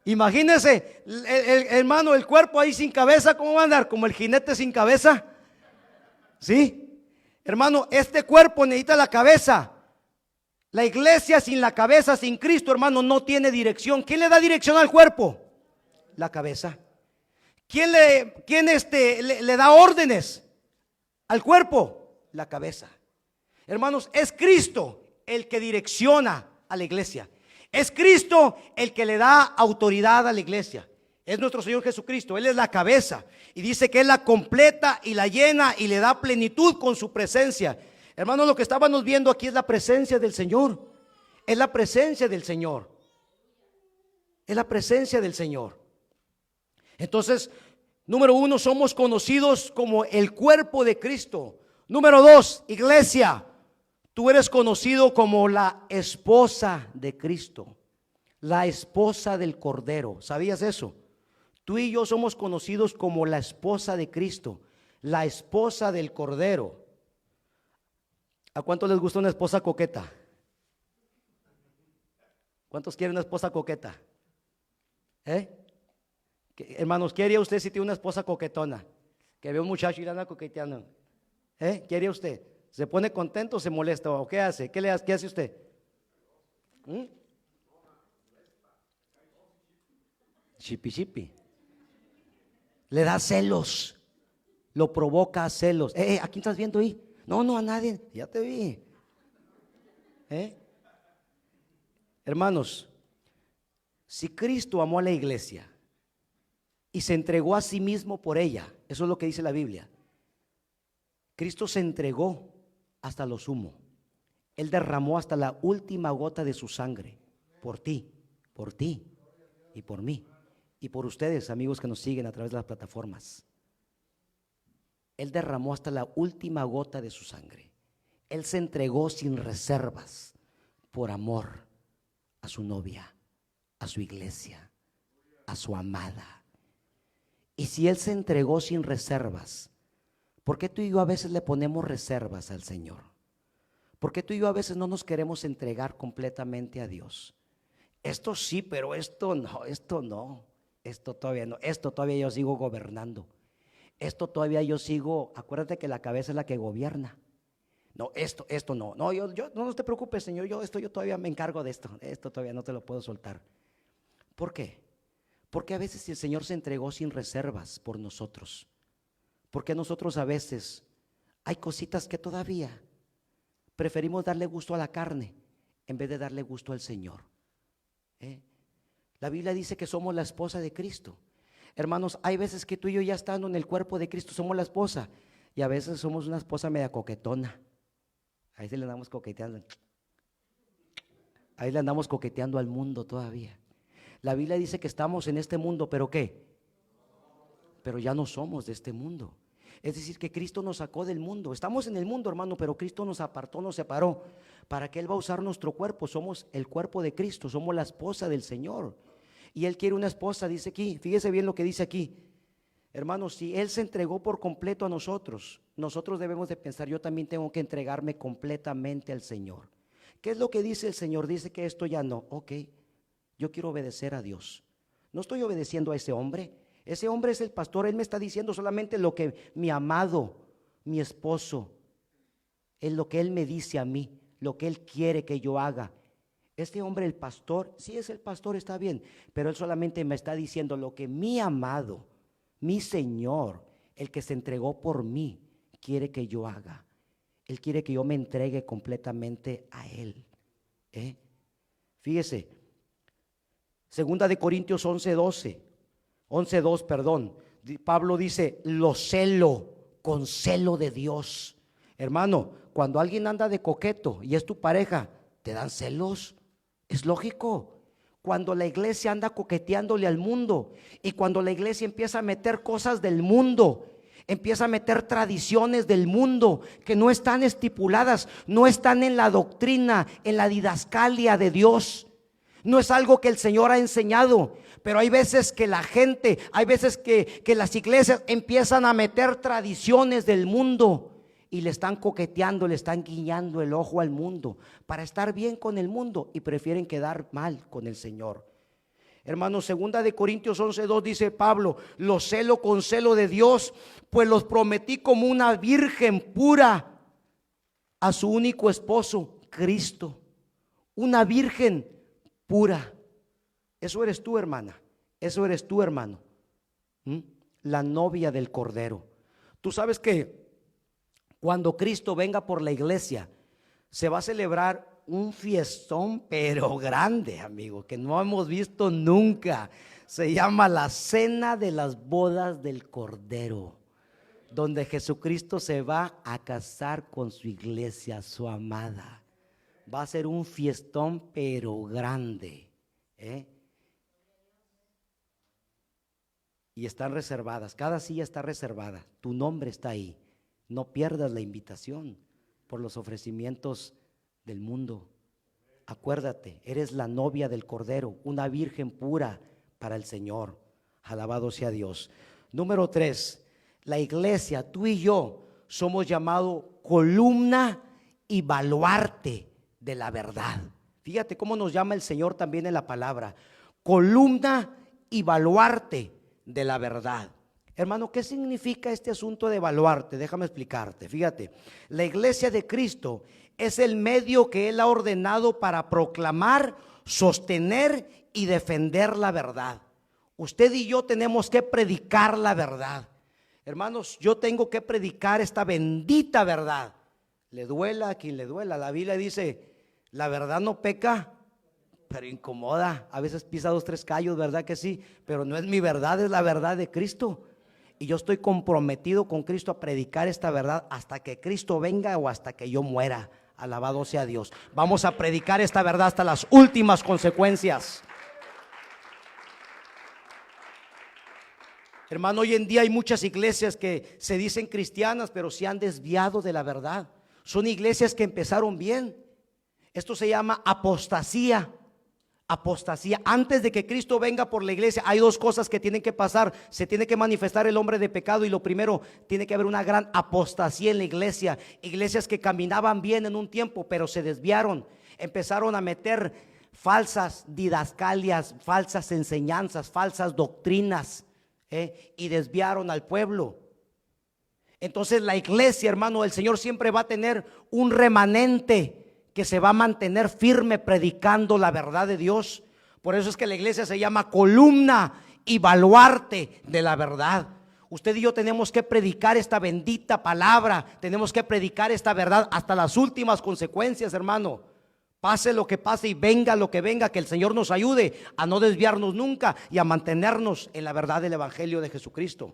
Imagínense, hermano, el cuerpo ahí sin cabeza, ¿cómo va a andar? Como el jinete sin cabeza. ¿Sí? Hermano, este cuerpo necesita la cabeza. La iglesia sin la cabeza, sin Cristo, hermano, no tiene dirección. ¿Quién le da dirección al cuerpo? La cabeza. ¿Quién le da órdenes al cuerpo? La cabeza. Hermanos, es Cristo el que direcciona a la iglesia. Es Cristo el que le da autoridad a la iglesia. Es nuestro Señor Jesucristo. Él es la cabeza. Y dice que Él la completa y la llena y le da plenitud con su presencia. Hermanos, lo que estábamos viendo aquí es la presencia del Señor. Es la presencia del Señor. Es la presencia del Señor. Entonces, número uno, somos conocidos como el cuerpo de Cristo. Número dos, iglesia, tú eres conocido como la esposa de Cristo, la esposa del Cordero. ¿Sabías eso? Tú y yo somos conocidos como la esposa de Cristo, la esposa del Cordero. ¿A cuántos les gusta una esposa coqueta? ¿Cuántos quieren una esposa coqueta? Hermanos, ¿qué haría usted si tiene una esposa coquetona? Que ve un muchacho y le anda coqueteando. ¿Qué haría usted? ¿Se pone contento o se molesta? ¿O qué hace? ¿Qué hace usted? Chipi chipi. Le da celos. Lo provoca a celos. ¿A quién estás viendo ahí? No, a nadie. Ya te vi. Hermanos, si Cristo amó a la iglesia y se entregó a sí mismo por ella, eso es lo que dice la Biblia. Cristo se entregó hasta lo sumo. Él derramó hasta la última gota de su sangre por ti y por mí y por ustedes, amigos que nos siguen a través de las plataformas. Él derramó hasta la última gota de su sangre. Él se entregó sin reservas por amor a su novia, a su iglesia, a su amada. Y si Él se entregó sin reservas, ¿por qué tú y yo a veces le ponemos reservas al Señor? ¿Por qué tú y yo a veces no nos queremos entregar completamente a Dios? Esto sí, pero esto no, esto todavía no, esto todavía yo sigo gobernando. Esto todavía yo sigo, acuérdate que la cabeza es la que gobierna. No, esto no, yo no te preocupes, Señor, yo todavía me encargo de esto todavía no te lo puedo soltar. ¿Por qué? Porque a veces el Señor se entregó sin reservas por nosotros. Porque nosotros a veces hay cositas que todavía preferimos darle gusto a la carne en vez de darle gusto al Señor. La Biblia dice que somos la esposa de Cristo. Hermanos, hay veces que tú y yo ya estando en el cuerpo de Cristo somos la esposa y a veces somos una esposa media coquetona. Ahí se le andamos coqueteando. Ahí le andamos coqueteando al mundo todavía. La Biblia dice que estamos en este mundo, ¿pero qué? Pero ya no somos de este mundo. Es decir, que Cristo nos sacó del mundo. Estamos en el mundo, hermano, pero Cristo nos apartó, nos separó. ¿Para qué Él va a usar nuestro cuerpo? Somos el cuerpo de Cristo, somos la esposa del Señor. Y Él quiere una esposa, dice aquí, fíjese bien lo que dice aquí. Hermanos, si Él se entregó por completo a nosotros, nosotros debemos de pensar, yo también tengo que entregarme completamente al Señor. ¿Qué es lo que dice el Señor? Dice que esto ya no, ok, yo quiero obedecer a Dios. No estoy obedeciendo a ese hombre es el pastor, él me está diciendo solamente lo que mi amado, mi esposo, es lo que él me dice a mí, lo que él quiere que yo haga. Este hombre, el pastor, sí es el pastor, está bien, pero él solamente me está diciendo lo que mi amado, mi Señor, el que se entregó por mí, quiere que yo haga. Él quiere que yo me entregue completamente a Él. Fíjese, 2 de Corintios 11:2, perdón. Pablo dice, lo celo con celo de Dios. Hermano, cuando alguien anda de coqueto y es tu pareja, ¿te dan celos? Es lógico. Cuando la iglesia anda coqueteándole al mundo y cuando la iglesia empieza a meter cosas del mundo, empieza a meter tradiciones del mundo que no están estipuladas, no están en la doctrina, en la didascalia de Dios. No es algo que el Señor ha enseñado, pero hay veces que la gente, hay veces que las iglesias empiezan a meter tradiciones del mundo y le están coqueteando, le están guiñando el ojo al mundo para estar bien con el mundo y prefieren quedar mal con el Señor. Hermanos, 2 de Corintios 11:2 dice Pablo, lo celo con celo de Dios, pues los prometí como una virgen pura a su único esposo, Cristo. Una virgen pura. Eso eres tú, hermana. Eso eres tú, hermano. La novia del Cordero. Tú sabes que cuando Cristo venga por la iglesia, se va a celebrar un fiestón, pero grande, amigo, que no hemos visto nunca. Se llama la Cena de las Bodas del Cordero, donde Jesucristo se va a casar con su iglesia, su amada. Va a ser un fiestón, pero grande. Y están reservadas, cada silla está reservada, tu nombre está ahí. No pierdas la invitación por los ofrecimientos del mundo. Acuérdate, eres la novia del Cordero, una virgen pura para el Señor. Alabado sea Dios. Número 3, la iglesia, tú y yo somos llamados columna y baluarte de la verdad. Fíjate cómo nos llama el Señor también en la palabra, columna y baluarte de la verdad. Hermano, ¿qué significa este asunto de baluarte? Déjame explicarte. Fíjate, la iglesia de Cristo es el medio que Él ha ordenado para proclamar, sostener y defender la verdad. Usted y yo tenemos que predicar la verdad. Hermanos, yo tengo que predicar esta bendita verdad. Le duela a quien le duela. La Biblia dice, la verdad no peca, pero incomoda. A veces pisa 2, 3 callos, ¿verdad que sí? Pero no es mi verdad, es la verdad de Cristo. Y yo estoy comprometido con Cristo a predicar esta verdad hasta que Cristo venga o hasta que yo muera. Alabado sea Dios. Vamos a predicar esta verdad hasta las últimas consecuencias. Hermano, hoy en día hay muchas iglesias que se dicen cristianas, pero se han desviado de la verdad. Son iglesias que empezaron bien. Esto se llama apostasía. Apostasía. Antes de que Cristo venga por la iglesia, hay dos cosas que tienen que pasar. Se tiene que manifestar el hombre de pecado, y lo primero, tiene que haber una gran apostasía en la iglesia. Iglesias que caminaban bien en un tiempo, pero se desviaron. Empezaron a meter falsas didascalias, falsas enseñanzas, falsas doctrinas, y desviaron al pueblo. Entonces la iglesia, hermano, el Señor siempre va a tener un remanente que se va a mantener firme predicando la verdad de Dios. Por eso es que la iglesia se llama columna y baluarte de la verdad. Usted y yo tenemos que predicar esta bendita palabra, tenemos que predicar esta verdad hasta las últimas consecuencias, hermano. Pase lo que pase y venga lo que venga, que el Señor nos ayude a no desviarnos nunca y a mantenernos en la verdad del evangelio de Jesucristo.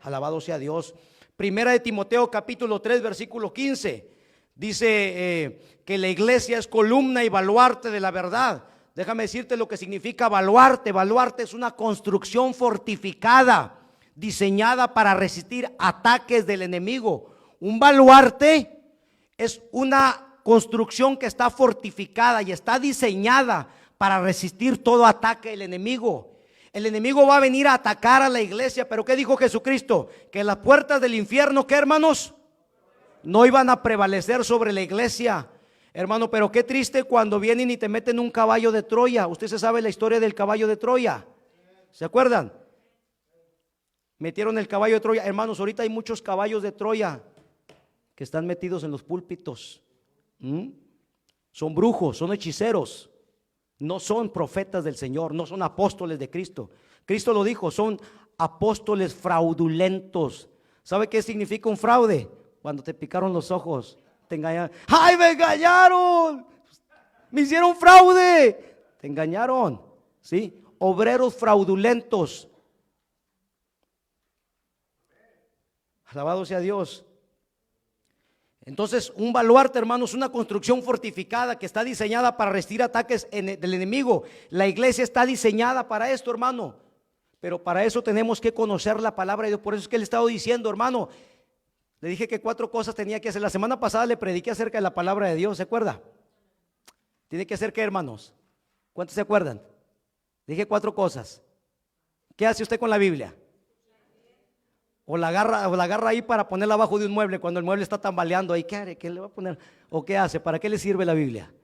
Alabado sea Dios. Primera de Timoteo capítulo 3 versículo 15 dice que la iglesia es columna y baluarte de la verdad. Déjame decirte lo que significa baluarte. Baluarte es una construcción fortificada, diseñada para resistir ataques del enemigo. Un baluarte es una construcción que está fortificada y está diseñada para resistir todo ataque del enemigo. El enemigo va a venir a atacar a la iglesia, pero ¿qué dijo Jesucristo? Que las puertas del infierno, ¿qué, hermanos? No iban a prevalecer sobre la iglesia. Hermano, pero qué triste cuando vienen y te meten un caballo de Troya. Usted se sabe la historia del caballo de Troya, ¿se acuerdan? Metieron el caballo de Troya. Hermanos, ahorita hay muchos caballos de Troya que están metidos en los púlpitos. Son brujos, son hechiceros, no son profetas del Señor, no son apóstoles de Cristo. Cristo lo dijo, son apóstoles fraudulentos. ¿Sabe qué significa un fraude? Cuando te picaron los ojos, te engañaron. ¡Ay, me engañaron! Me hicieron fraude. Te engañaron, ¿sí? Obreros fraudulentos. Alabado sea Dios. Entonces, un baluarte, hermanos, una construcción fortificada que está diseñada para resistir ataques del enemigo. La iglesia está diseñada para esto, hermano. Pero para eso tenemos que conocer la palabra de Dios. Por eso es que le he estado diciendo, hermano, le dije que 4 cosas tenía que hacer. La semana pasada le prediqué acerca de la palabra de Dios, ¿se acuerda? Tiene que hacer ¿qué, hermanos? ¿Cuántos se acuerdan? Dije 4 cosas. ¿Qué hace usted con la Biblia? O la agarra ahí para ponerla abajo de un mueble cuando el mueble está tambaleando ahí. ¿Qué haré? ¿Qué le va a poner? ¿O qué hace? ¿Para qué le sirve la Biblia?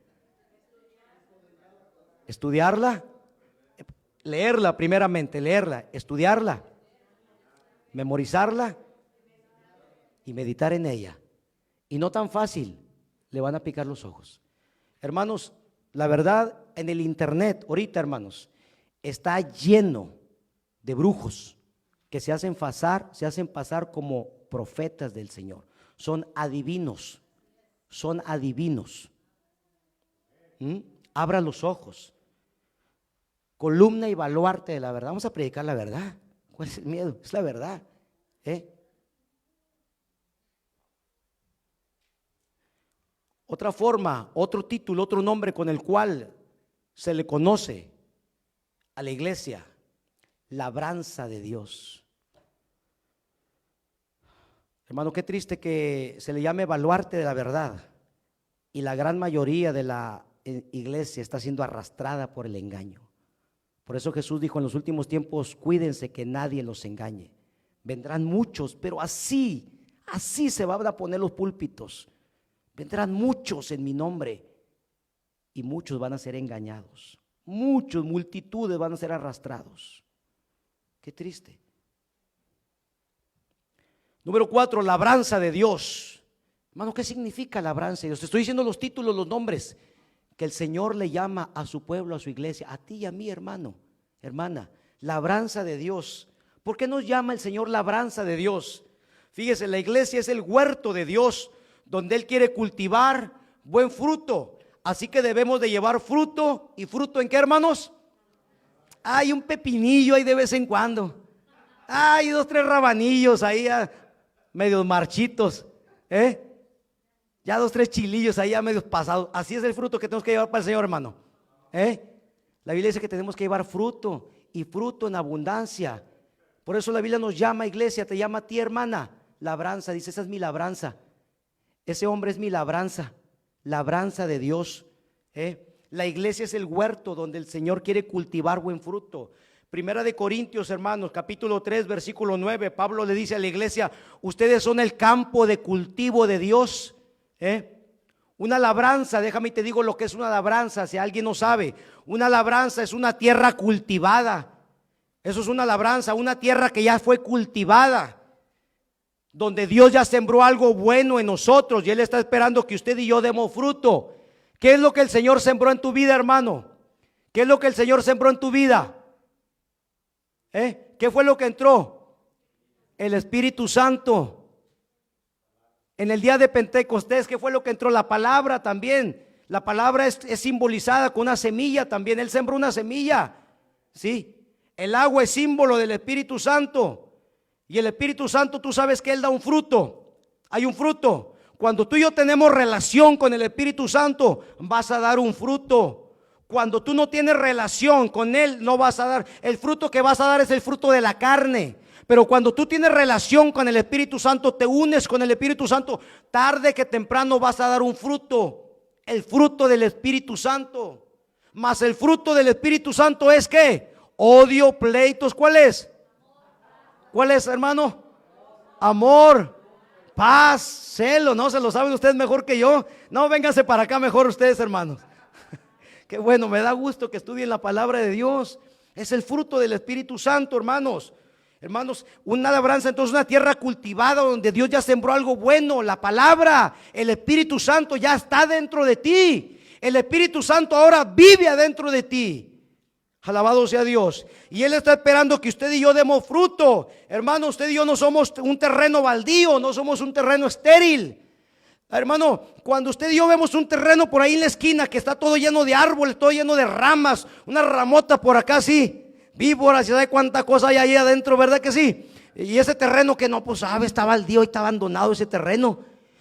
Estudiarla, leerla primeramente, leerla, estudiarla, memorizarla y meditar en ella. Y no tan fácil, le van a picar los ojos. Hermanos, la verdad, en el internet ahorita, hermanos, está lleno de brujos que se hacen pasar como profetas del Señor. Son adivinos, son adivinos. Abra los ojos. Columna y baluarte de la verdad. Vamos a predicar la verdad. ¿Cuál es el miedo? Es la verdad. Otra forma, otro título, otro nombre con el cual se le conoce a la iglesia: labranza de Dios. Hermano, qué triste que se le llame baluarte de la verdad y la gran mayoría de la iglesia está siendo arrastrada por el engaño. Por eso Jesús dijo: en los últimos tiempos cuídense que nadie los engañe. Vendrán muchos, pero así se van a poner los púlpitos. Vendrán muchos en mi nombre y muchos van a ser engañados. Multitudes van a ser arrastrados. Qué triste. Número 4, labranza de Dios. Hermano, ¿qué significa labranza de Dios? Te estoy diciendo los títulos, los nombres que el Señor le llama a su pueblo, a su iglesia, a ti y a mí, hermano, hermana. Labranza de Dios. ¿Por qué nos llama el Señor labranza de Dios? Fíjese, la iglesia es el huerto de Dios, donde Él quiere cultivar buen fruto. Así que debemos de llevar fruto. ¿Y fruto en qué, hermanos? Hay un pepinillo ahí de vez en cuando. Hay 2, 3 rabanillos ahí, medios marchitos, Ya 2, 3 chilillos ahí ya medios pasados. Así es el fruto que tenemos que llevar para el Señor, hermano. La Biblia dice que tenemos que llevar fruto, y fruto en abundancia. Por eso la Biblia nos llama, iglesia, te llama a ti, hermana, labranza. Dice, esa es mi labranza. Ese hombre es mi labranza, labranza de Dios. La iglesia es el huerto donde el Señor quiere cultivar buen fruto. Primera de Corintios, hermanos, capítulo 3, versículo 9, Pablo le dice a la iglesia, ustedes son el campo de cultivo de Dios. Una labranza, déjame y te digo lo que es una labranza, si alguien no sabe. Una labranza es una tierra cultivada. Eso es una labranza, una tierra que ya fue cultivada, donde Dios ya sembró algo bueno en nosotros y Él está esperando que usted y yo demos fruto. ¿Qué es lo que el Señor sembró en tu vida, hermano? ¿Qué es lo que el Señor sembró en tu vida? ¿Qué fue lo que entró? El Espíritu Santo. En el día de Pentecostés, ¿qué fue lo que entró? La palabra también. La palabra es simbolizada con una semilla también. Él sembró una semilla. Sí. El agua es símbolo del Espíritu Santo. Y el Espíritu Santo, tú sabes que Él da un fruto. Hay un fruto. Cuando tú y yo tenemos relación con el Espíritu Santo, vas a dar un fruto. Cuando tú no tienes relación con Él, no vas a dar. El fruto que vas a dar es el fruto de la carne. Pero cuando tú tienes relación con el Espíritu Santo, te unes con el Espíritu Santo, tarde que temprano vas a dar un fruto. El fruto del Espíritu Santo. Mas el fruto del Espíritu Santo es ¿qué? Odio, pleitos. ¿Cuál es? ¿Cuál es, hermano? Amor, paz, celo. No se lo saben ustedes mejor que yo. No, vénganse para acá mejor ustedes, hermanos. Qué bueno, me da gusto que estudien la palabra de Dios. Es el fruto del Espíritu Santo, hermanos. Hermanos, una labranza, entonces una tierra cultivada donde Dios ya sembró algo bueno. La palabra, el Espíritu Santo ya está dentro de ti. El Espíritu Santo ahora vive adentro de ti. Alabado sea Dios. Y Él está esperando que usted y yo demos fruto. Hermano, usted y yo no somos un terreno baldío, no somos un terreno estéril. Hermano, cuando usted y yo vemos un terreno por ahí en la esquina que está todo lleno de árboles, todo lleno de ramas, una ramota por acá así, víboras, y sabe cuánta cosa hay ahí adentro, ¿verdad que sí? Y ese terreno que no, pues sabe, está baldío y está abandonado ese terreno.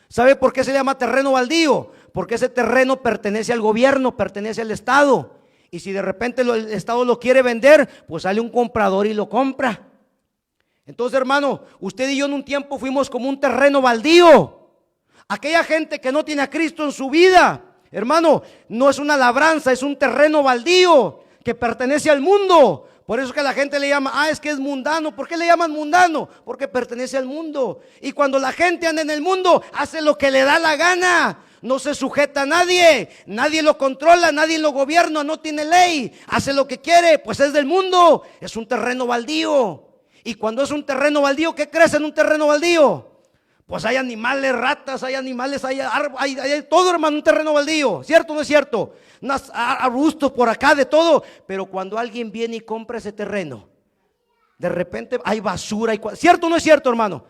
¿Sabe por qué se llama terreno baldío? Porque ese terreno pertenece al gobierno, pertenece al Estado. Y si de repente el Estado lo quiere vender, pues sale un comprador y lo compra. Entonces, hermano, usted y yo en un tiempo fuimos como un terreno baldío. Aquella gente que no tiene a Cristo en su vida, hermano, no es una labranza, es un terreno baldío que pertenece al mundo. Por eso que la gente le llama, es que es mundano. ¿Por qué le llaman mundano? Porque pertenece al mundo. Y cuando la gente anda en el mundo, hace lo que le da la gana. No se sujeta a nadie, nadie lo controla, nadie lo gobierna, no tiene ley, hace lo que quiere, pues es del mundo, es un terreno baldío. Y cuando es un terreno baldío, ¿qué crece en un terreno baldío? Pues hay animales, ratas, hay animales, hay todo, hermano, un terreno baldío, ¿cierto o no es cierto? Unos arbustos por acá, de todo. Pero cuando alguien viene y compra ese terreno, de repente hay basura, ¿cierto o no es cierto, hermano?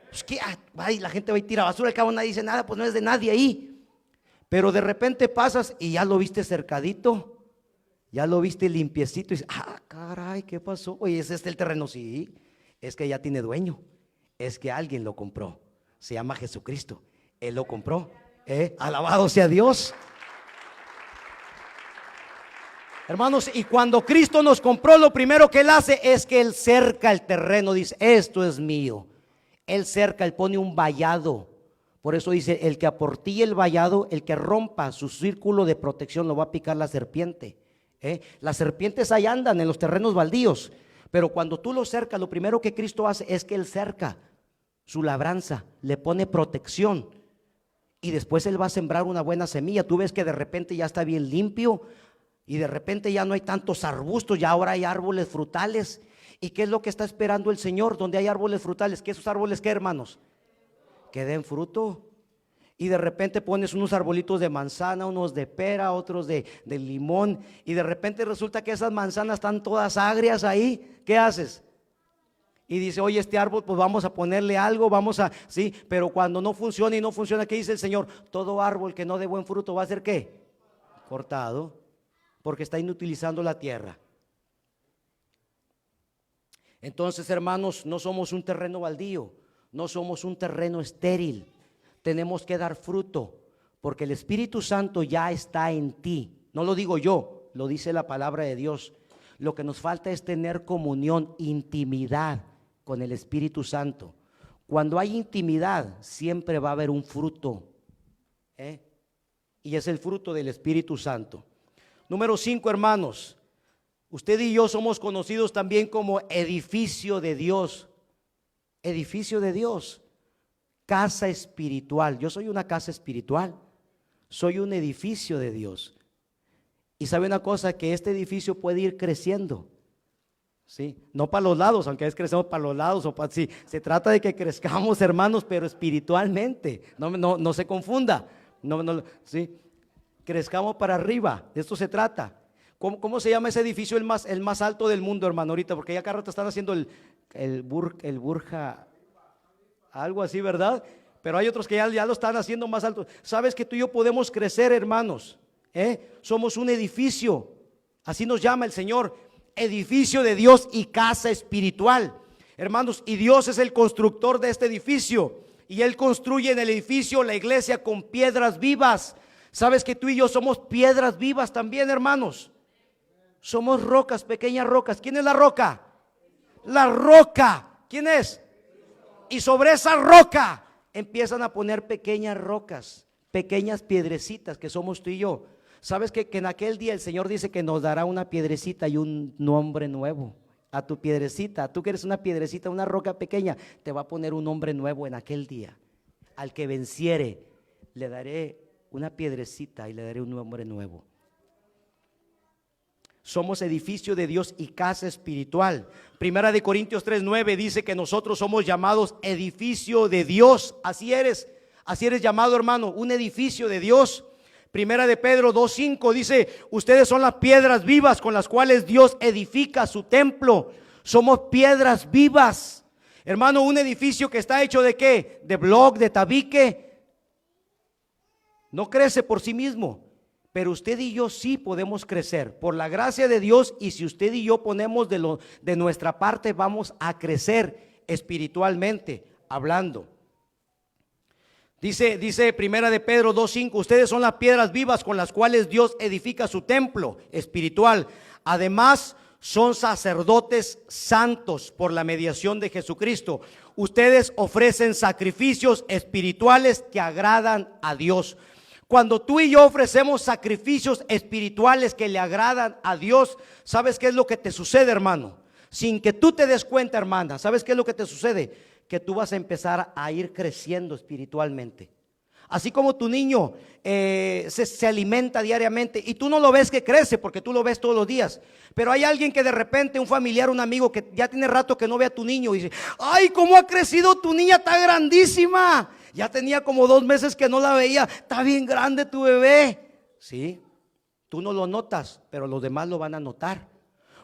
Pues que la gente va y tira basura, al cabo nadie dice nada, pues no es de nadie ahí. Pero de repente pasas y ya lo viste cercadito, ya lo viste limpiecito y dices, caray, ¿qué pasó? Oye, ¿es este el terreno? Sí, es que ya tiene dueño, es que alguien lo compró, se llama Jesucristo, Él lo compró, alabado sea Dios. Hermanos, y cuando Cristo nos compró, lo primero que Él hace es que Él cerca el terreno, dice, esto es mío. Él cerca, Él pone un vallado. Por eso dice, el que aportille el vallado, el que rompa su círculo de protección, lo va a picar la serpiente. Las serpientes ahí andan en los terrenos baldíos. Pero cuando tú lo cercas, lo primero que Cristo hace es que Él cerca su labranza, le pone protección. Y después Él va a sembrar una buena semilla. Tú ves que de repente ya está bien limpio. Y de repente ya no hay tantos arbustos, ya ahora hay árboles frutales. ¿Y qué es lo que está esperando el Señor? Donde hay árboles frutales, ¿qué esos árboles qué, hermanos? Que den fruto. Y de repente pones unos arbolitos de manzana, unos de pera, otros de limón. Y de repente resulta que esas manzanas están todas agrias ahí. ¿Qué haces? Y dice, oye, este árbol pues vamos a ponerle algo, sí. Pero cuando no funciona y no funciona, ¿qué dice el Señor? Todo árbol que no dé buen fruto va a ser ¿qué? Cortado. Porque está inutilizando la tierra. Entonces, hermanos, no somos un terreno baldío, no somos un terreno estéril. Tenemos que dar fruto. porque el Espíritu Santo ya está en ti. No lo digo yo, lo dice la palabra de Dios. Lo que nos falta es tener comunión, intimidad con el Espíritu Santo. Cuando hay intimidad, siempre va a haber un fruto, y es el fruto del Espíritu Santo. Número 5, hermanos, usted y yo somos conocidos también como edificio de Dios. Edificio de Dios, casa espiritual. Yo soy una casa espiritual, soy un edificio de Dios. Y sabe una cosa, que este edificio puede ir creciendo, ¿sí? No para los lados, aunque a veces crecemos para los lados, sí, se trata de que crezcamos, hermanos, pero espiritualmente. No se confunda, ¿sí? Crezcamos para arriba, de esto se trata. ¿Cómo se llama ese edificio el más alto del mundo, hermano, ahorita? Porque ya cada rato están haciendo el Burja, algo así, ¿verdad? Pero hay otros que ya lo están haciendo más alto. ¿Sabes que tú y yo podemos crecer, hermanos? Somos un edificio, así nos llama el Señor, edificio de Dios y casa espiritual, hermanos, y Dios es el constructor de este edificio, y Él construye en el edificio la iglesia con piedras vivas. ¿Sabes que tú y yo somos piedras vivas también, hermanos? Somos rocas, pequeñas rocas. ¿Quién es la roca? La roca, ¿quién es? Y sobre esa roca empiezan a poner pequeñas rocas, pequeñas piedrecitas que somos tú y yo. ¿Sabes que en aquel día el Señor dice que nos dará una piedrecita y un nombre nuevo? A tu piedrecita, tú que eres una piedrecita, una roca pequeña, te va a poner un nombre nuevo en aquel día. Al que venciere, le daré una piedrecita y le daré un nombre nuevo. Somos edificio de Dios y casa espiritual. Primera de Corintios 3:9 dice que nosotros somos llamados edificio de Dios. Así eres llamado, hermano, un edificio de Dios. Primera de Pedro 2:5 dice: ustedes son las piedras vivas con las cuales Dios edifica su templo. Somos piedras vivas, hermano. Un edificio que está hecho ¿de qué? De bloc, de tabique, no crece por sí mismo. Pero usted y yo sí podemos crecer por la gracia de Dios, y si usted y yo ponemos de nuestra parte, vamos a crecer espiritualmente hablando. Dice Primera de Pedro 2:5: ustedes son las piedras vivas con las cuales Dios edifica su templo espiritual. Además, son sacerdotes santos por la mediación de Jesucristo. Ustedes ofrecen sacrificios espirituales que agradan a Dios. Cuando tú y yo ofrecemos sacrificios espirituales que le agradan a Dios, ¿sabes qué es lo que te sucede, hermano? Sin que tú te des cuenta, hermana, ¿sabes qué es lo que te sucede? Que tú vas a empezar a ir creciendo espiritualmente. Así como tu niño se alimenta diariamente y tú no lo ves que crece porque tú lo ves todos los días. Pero hay alguien que de repente, un familiar, un amigo que ya tiene rato que no ve a tu niño y dice: ¡ay, cómo ha crecido tu niña! Está grandísima. Ya tenía como 2 meses que no la veía. Está bien grande tu bebé. Sí, tú no lo notas, pero los demás lo van a notar.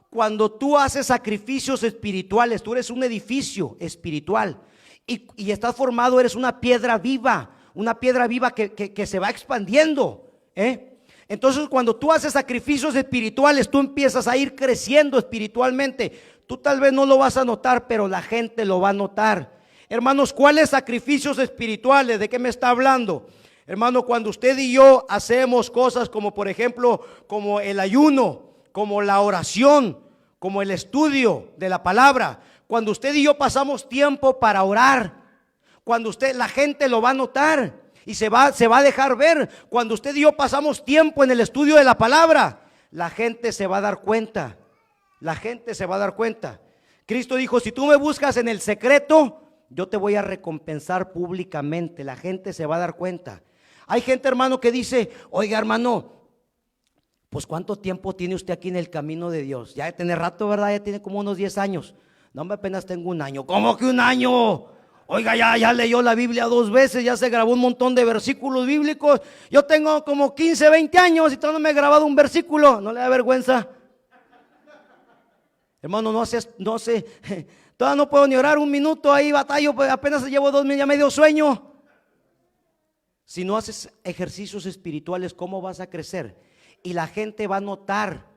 Cuando tú haces sacrificios espirituales, tú eres un edificio espiritual y estás formado, eres una piedra viva que se va expandiendo. Entonces, cuando tú haces sacrificios espirituales, tú empiezas a ir creciendo espiritualmente. Tú tal vez no lo vas a notar, pero la gente lo va a notar. Hermanos, ¿cuáles sacrificios espirituales? ¿De qué me está hablando? Hermano, cuando usted y yo hacemos cosas como, por ejemplo, como el ayuno, como la oración, como el estudio de la palabra, cuando usted y yo pasamos tiempo para orar, cuando la gente lo va a notar y se va a dejar ver. Cuando usted y yo pasamos tiempo en el estudio de la palabra, la gente se va a dar cuenta. La gente se va a dar cuenta. Cristo dijo: si tú me buscas en el secreto, yo te voy a recompensar públicamente. La gente se va a dar cuenta. Hay gente, hermano, que dice: oiga, hermano, pues ¿cuánto tiempo tiene usted aquí en el camino de Dios? Ya tiene rato, ¿verdad? Ya tiene como unos 10 años. No, hombre, apenas tengo 1 año. ¿Cómo que 1 año? Oiga, ya leyó la Biblia 2 veces, ya se grabó un montón de versículos bíblicos. Yo tengo como 15, 20 años y todavía no me he grabado un versículo. ¿No le da vergüenza? Hermano, no sé, todavía no puedo ni orar 1 minuto, ahí batallo, pues apenas llevo 2 minutos, ya me dio sueño. Si no haces ejercicios espirituales, ¿cómo vas a crecer? Y la gente va a notar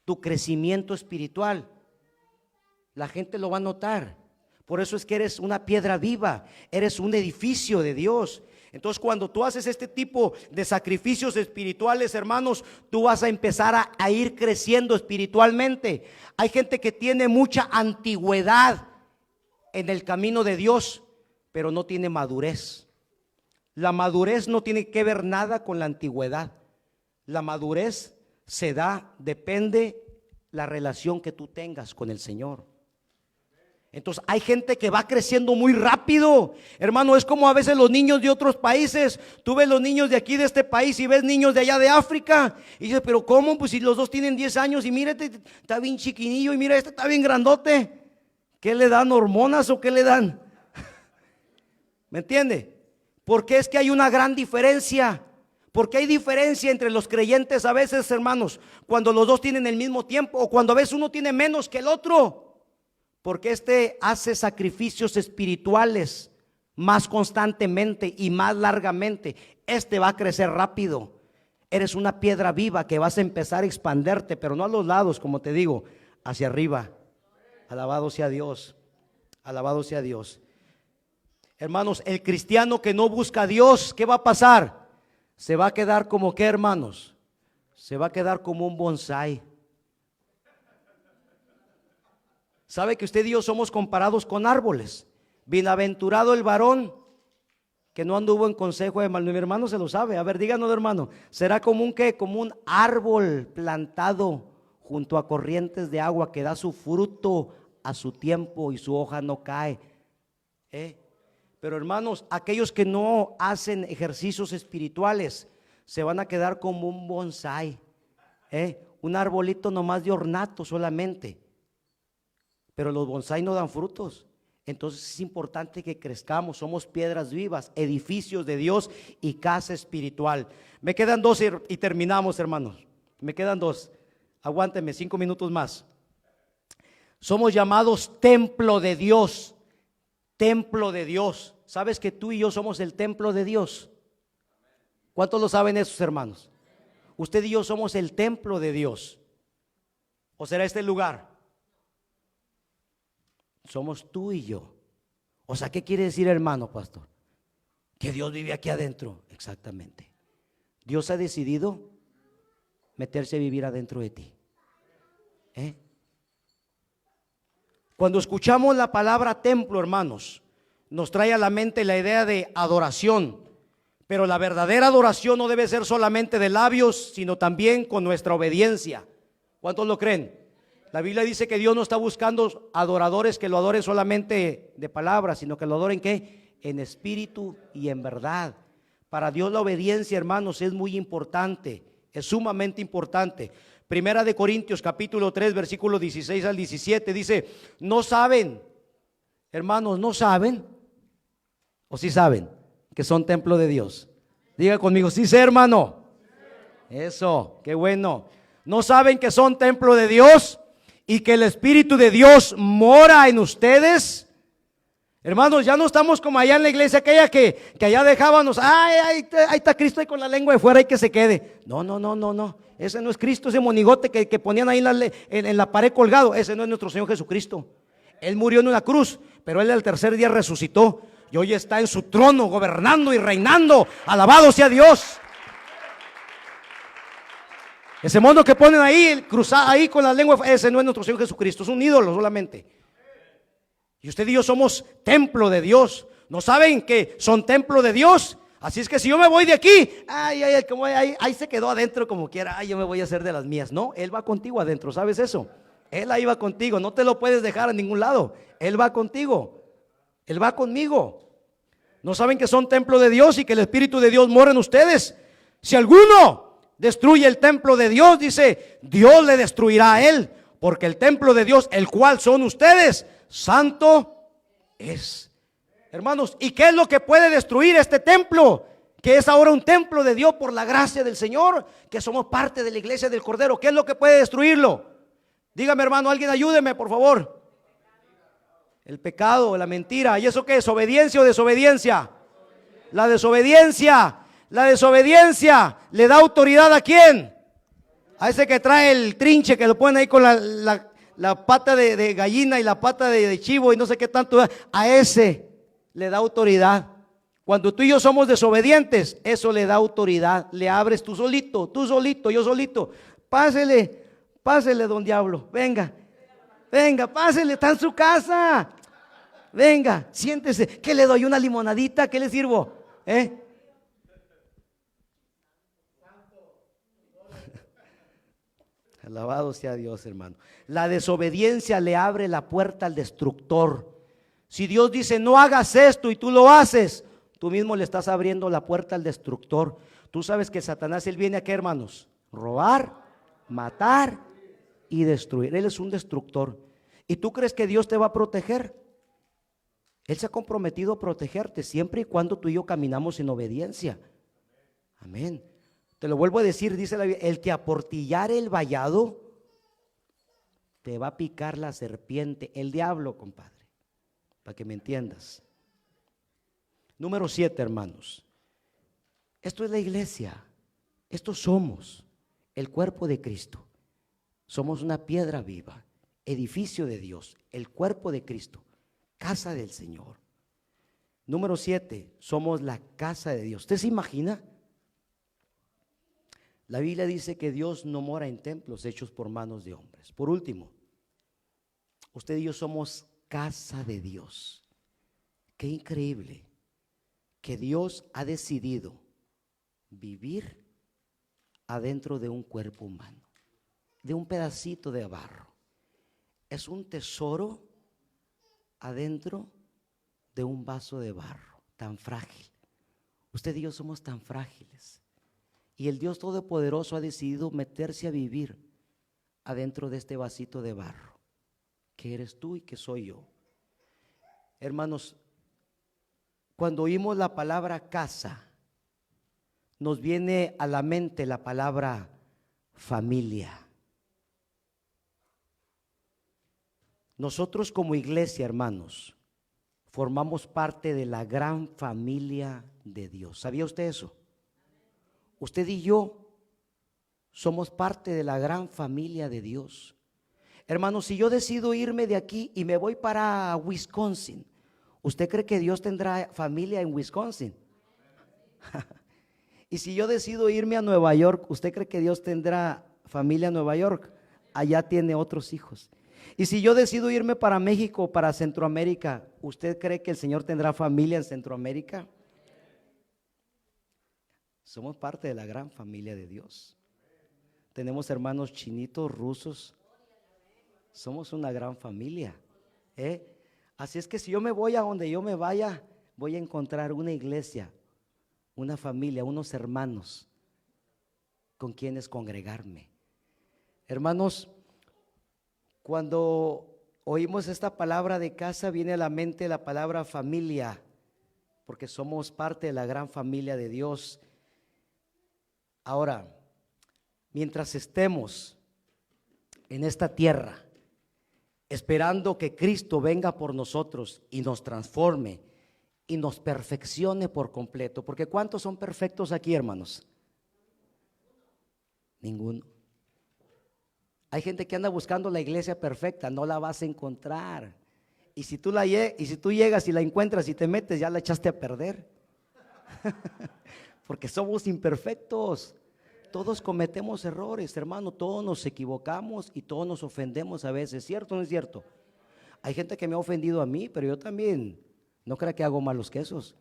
tu crecimiento espiritual. La gente lo va a notar. Por eso es que eres una piedra viva, eres un edificio de Dios. Entonces, cuando tú haces este tipo de sacrificios espirituales, hermanos, tú vas a empezar a ir creciendo espiritualmente. Hay gente que tiene mucha antigüedad en el camino de Dios, pero no tiene madurez. La madurez no tiene que ver nada con la antigüedad. La madurez se da, depende la relación que tú tengas con el Señor. Entonces hay gente que va creciendo muy rápido, hermano. Es como a veces los niños de otros países. Tú ves los niños de aquí de este país y ves niños de allá de África y dices, pero ¿cómo? Pues si los dos tienen 10 años y mírate, está bien chiquinillo y mira, este está bien grandote. ¿Qué le dan, hormonas o qué le dan? ¿Me entiende? Porque es que hay una gran diferencia. Porque hay diferencia entre los creyentes a veces, hermanos, cuando los dos tienen el mismo tiempo o cuando a veces uno tiene menos que el otro. Porque este hace sacrificios espirituales más constantemente y más largamente. Este va a crecer rápido. Eres una piedra viva que vas a empezar a expanderte, pero no a los lados, como te digo, hacia arriba. Alabado sea Dios. Alabado sea Dios. Hermanos, el cristiano que no busca a Dios, ¿qué va a pasar? Se va a quedar como ¿qué, hermanos? Se va a quedar como un bonsái. ¿Sabe que usted y yo somos comparados con árboles? Bienaventurado el varón que no anduvo en consejo de mal. Mi hermano se lo sabe. A ver, díganos, hermano. ¿Será como un qué? Como un árbol plantado junto a corrientes de agua que da su fruto a su tiempo y su hoja no cae. Pero hermanos, aquellos que no hacen ejercicios espirituales se van a quedar como un bonsái, un arbolito nomás de ornato solamente. Pero los bonsái no dan frutos. Entonces es importante que crezcamos. Somos piedras vivas, edificios de Dios y casa espiritual. Me quedan 2 y terminamos, hermanos. Me quedan 2. Aguántenme 5 minutos más. Somos llamados templo de Dios. Templo de Dios. ¿Sabes que tú y yo somos el templo de Dios? ¿Cuántos lo saben esos, hermanos? Usted y yo somos el templo de Dios. ¿O será este el lugar? Somos tú y yo. O sea, ¿qué quiere decir, hermano pastor? Que Dios vive aquí adentro. Exactamente. Dios ha decidido meterse a vivir adentro de ti. Cuando escuchamos la palabra templo, hermanos, nos trae a la mente la idea de adoración. Pero la verdadera adoración no debe ser solamente de labios, sino también con nuestra obediencia. ¿Cuántos lo creen? La Biblia dice que Dios no está buscando adoradores que lo adoren solamente de palabras, sino que lo adoren ¿qué? En espíritu y en verdad. Para Dios la obediencia, hermanos, es muy importante, es sumamente importante. Primera de Corintios capítulo 3 versículos 16 al 17 dice, no saben, hermanos, no saben, o sí saben que son templo de Dios. Diga conmigo, sí sé, hermano. Eso, qué bueno. No saben que son templo de Dios y que el Espíritu de Dios mora en ustedes. Hermanos, ya no estamos como allá en la iglesia aquella que allá dejábamos, ahí está Cristo ahí con la lengua de fuera y que se quede. No, ese no es Cristo, ese monigote que ponían ahí en la pared colgado, ese no es nuestro Señor Jesucristo. Él murió en una cruz, pero Él al tercer día resucitó y hoy está en su trono gobernando y reinando. Alabado sea Dios. Ese mono que ponen ahí, cruzado ahí con la lengua, ese no es nuestro Señor Jesucristo, es un ídolo solamente. Y usted y yo somos templo de Dios. ¿No saben que son templo de Dios? Así es que si yo me voy de aquí, ahí se quedó adentro como quiera, yo me voy a hacer de las mías. No, Él va contigo adentro, ¿sabes eso? Él ahí va contigo, no te lo puedes dejar a ningún lado. Él va contigo, Él va conmigo. ¿No saben que son templo de Dios y que el Espíritu de Dios mora en ustedes? Si alguno destruye el templo de Dios, dice, Dios le destruirá a él, porque el templo de Dios, el cual son ustedes, santo es. Hermanos, ¿y qué es lo que puede destruir este templo? Que es ahora un templo de Dios por la gracia del Señor, que somos parte de la iglesia del Cordero. ¿Qué es lo que puede destruirlo? Dígame, hermano, alguien ayúdeme, por favor. El pecado, la mentira. ¿Y eso qué es? ¿Obediencia o desobediencia? La desobediencia. La desobediencia le da autoridad ¿a quién? A ese que trae el trinche, que lo ponen ahí con la pata de gallina y la pata de chivo y no sé qué tanto. A ese le da autoridad. Cuando tú y yo somos desobedientes, eso le da autoridad. Le abres tú solito, yo solito. Pásele, don diablo. Venga, pásele, está en su casa. Venga, siéntese. ¿Qué le doy? ¿Una limonadita? ¿Qué le sirvo? Alabado sea Dios, hermano. La desobediencia le abre la puerta al destructor. Si Dios dice no hagas esto y tú lo haces, tú mismo le estás abriendo la puerta al destructor. Tú sabes que Satanás, él viene aquí, hermanos, robar, matar y destruir. Él es un destructor. ¿Y tú crees que Dios te va a proteger? Él se ha comprometido a protegerte siempre y cuando tú y yo caminamos en obediencia. Amén. Te lo vuelvo a decir, dice la Biblia, el que aportillare el vallado, te va a picar la serpiente, el diablo, compadre, para que me entiendas. Número 7, hermanos. Esto es la iglesia, estos somos el cuerpo de Cristo. Somos una piedra viva, edificio de Dios, el cuerpo de Cristo, casa del Señor. Número 7, somos la casa de Dios. ¿Usted se imagina? La Biblia dice que Dios no mora en templos hechos por manos de hombres. Por último, usted y yo somos casa de Dios. Qué increíble que Dios ha decidido vivir adentro de un cuerpo humano, de un pedacito de barro. Es un tesoro adentro de un vaso de barro, tan frágil. Usted y yo somos tan frágiles. Y el Dios Todopoderoso ha decidido meterse a vivir adentro de este vasito de barro, que eres tú y que soy yo. Hermanos, cuando oímos la palabra casa, nos viene a la mente la palabra familia. Nosotros como iglesia, hermanos, formamos parte de la gran familia de Dios. ¿Sabía usted eso? Usted y yo somos parte de la gran familia de Dios. Hermanos, si yo decido irme de aquí y me voy para Wisconsin, ¿usted cree que Dios tendrá familia en Wisconsin? Y si yo decido irme a Nueva York, ¿usted cree que Dios tendrá familia en Nueva York? Allá tiene otros hijos. Y si yo decido irme para México, para Centroamérica, ¿usted cree que el Señor tendrá familia en Centroamérica? Somos parte de la gran familia de Dios. Tenemos hermanos chinitos, rusos. Somos una gran familia. Así es que si yo me voy a donde yo me vaya, voy a encontrar una iglesia, una familia, unos hermanos con quienes congregarme. Hermanos, cuando oímos esta palabra de casa, viene a la mente la palabra familia, porque somos parte de la gran familia de Dios. Ahora, mientras estemos en esta tierra, esperando que Cristo venga por nosotros y nos transforme y nos perfeccione por completo, porque ¿cuántos son perfectos aquí, hermanos? Ninguno. Hay gente que anda buscando la iglesia perfecta, no la vas a encontrar. Y si tú llegas y la encuentras y te metes, ya la echaste a perder. Porque somos imperfectos. Todos cometemos errores, hermano, todos nos equivocamos y todos nos ofendemos a veces, ¿cierto o no es cierto? Hay gente que me ha ofendido a mí, pero yo también, no crea que hago malos quesos.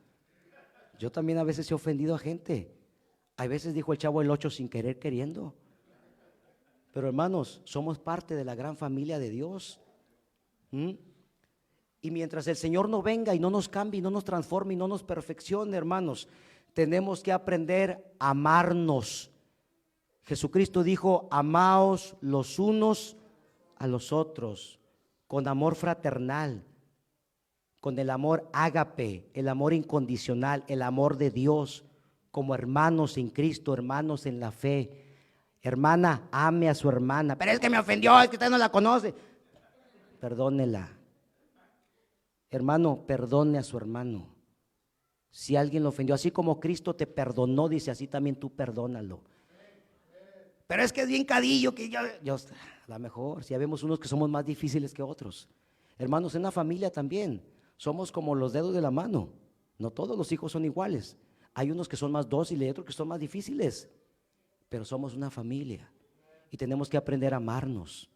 Yo también a veces he ofendido a gente. A veces dijo el Chavo el 8 sin querer queriendo. Pero hermanos, somos parte de la gran familia de Dios. Y mientras el Señor no venga y no nos cambie, y no nos transforme y no nos perfeccione, hermanos, tenemos que aprender a amarnos. Jesucristo dijo, amaos los unos a los otros, con amor fraternal, con el amor ágape, el amor incondicional, el amor de Dios, como hermanos en Cristo, hermanos en la fe. Hermana, ame a su hermana. Pero es que me ofendió, es que usted no la conoce. Perdónela. Hermano, perdone a su hermano. Si alguien lo ofendió, así como Cristo te perdonó, dice, así también tú perdónalo. Pero es que es bien cadillo, que yo a lo mejor, si habemos unos que somos más difíciles que otros. Hermanos, en la familia también, somos como los dedos de la mano. No todos los hijos son iguales. Hay unos que son más dóciles y otros que son más difíciles. Pero somos una familia y tenemos que aprender a amarnos.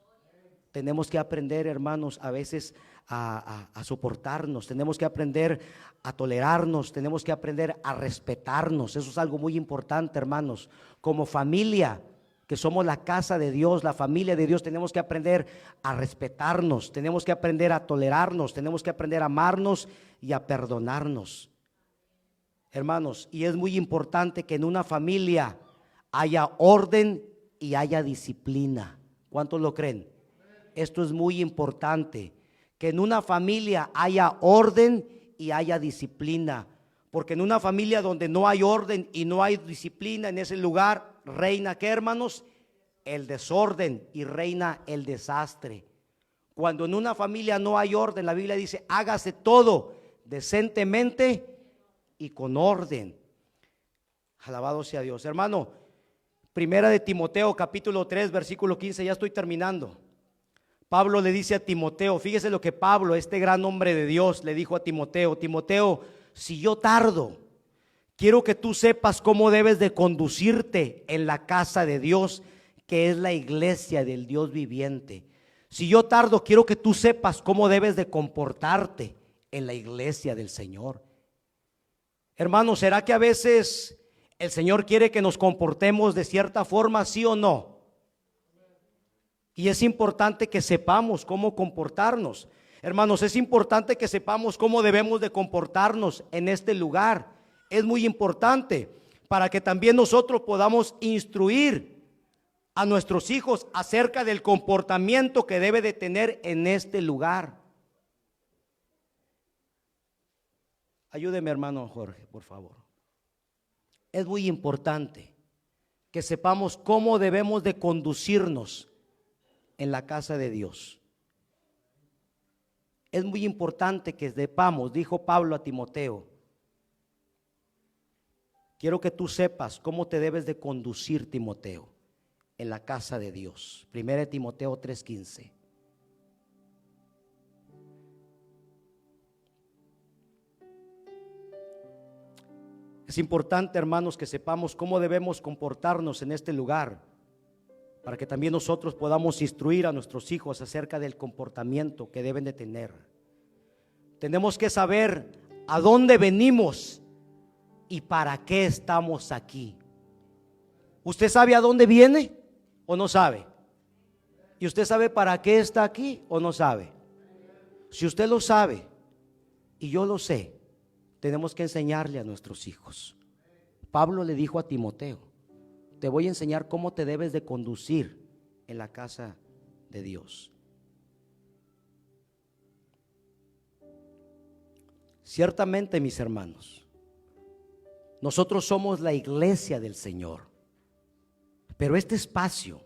Tenemos que aprender, hermanos, a veces a soportarnos. Tenemos que aprender a tolerarnos. Tenemos que aprender a respetarnos. Eso es algo muy importante, hermanos. Como familia, que somos la casa de Dios, la familia de Dios, tenemos que aprender a respetarnos. Tenemos que aprender a tolerarnos. Tenemos que aprender a amarnos y a perdonarnos. Hermanos, y es muy importante que en una familia haya orden y haya disciplina. ¿Cuántos lo creen? Esto es muy importante, que en una familia haya orden y haya disciplina, porque en una familia donde no hay orden y no hay disciplina, en ese lugar reina, ¿qué, hermanos? El desorden y reina el desastre. Cuando en una familia no hay orden, la Biblia dice, hágase todo decentemente y con orden. Alabado sea Dios. Hermano, Primera de Timoteo capítulo 3 versículo 15, ya estoy terminando. Pablo le dice a Timoteo, fíjese lo que Pablo, este gran hombre de Dios, le dijo a Timoteo: Timoteo, si yo tardo, quiero que tú sepas cómo debes de conducirte en la casa de Dios, que es la iglesia del Dios viviente. Si yo tardo, quiero que tú sepas cómo debes de comportarte en la iglesia del Señor. Hermano, ¿será que a veces el Señor quiere que nos comportemos de cierta forma, sí o no? Y es importante que sepamos cómo comportarnos. Hermanos, es importante que sepamos cómo debemos de comportarnos en este lugar. Es muy importante para que también nosotros podamos instruir a nuestros hijos acerca del comportamiento que debe de tener en este lugar. Ayúdeme, hermano Jorge, por favor. Es muy importante que sepamos cómo debemos de conducirnos en la casa de Dios. Es muy importante que sepamos, dijo Pablo a Timoteo, quiero que tú sepas cómo te debes de conducir, Timoteo, en la casa de Dios. 1 Timoteo 3:15. Es importante, hermanos, que sepamos cómo debemos comportarnos en este lugar, para que también nosotros podamos instruir a nuestros hijos acerca del comportamiento que deben de tener. Tenemos que saber a dónde venimos y para qué estamos aquí. ¿Usted sabe a dónde viene o no sabe? ¿Y usted sabe para qué está aquí o no sabe? Si usted lo sabe y yo lo sé, tenemos que enseñarle a nuestros hijos. Pablo le dijo a Timoteo: te voy a enseñar cómo te debes de conducir en la casa de Dios. Ciertamente, mis hermanos, nosotros somos la iglesia del Señor, pero este espacio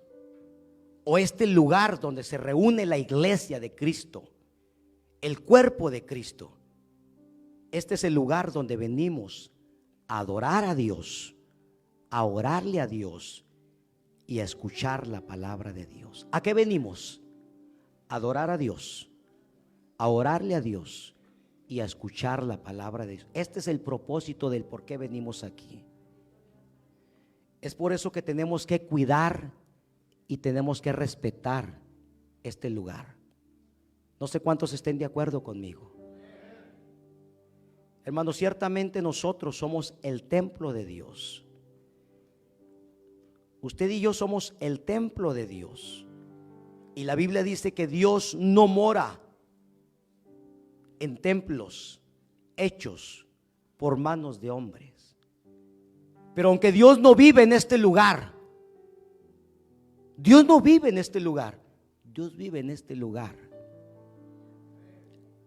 o este lugar donde se reúne la iglesia de Cristo, el cuerpo de Cristo, este es el lugar donde venimos a adorar a Dios, a orarle a Dios y a escuchar la palabra de Dios. ¿A qué venimos? A adorar a Dios, a orarle a Dios y a escuchar la palabra de Dios. Este es el propósito del por qué venimos aquí. Es por eso que tenemos que cuidar y tenemos que respetar este lugar. No sé cuántos estén de acuerdo conmigo. Hermanos, ciertamente nosotros somos el templo de Dios. Usted y yo somos el templo de Dios. Y la Biblia dice que Dios no mora en templos hechos por manos de hombres. Pero aunque Dios no vive en este lugar, Dios no vive en este lugar, Dios vive en este lugar.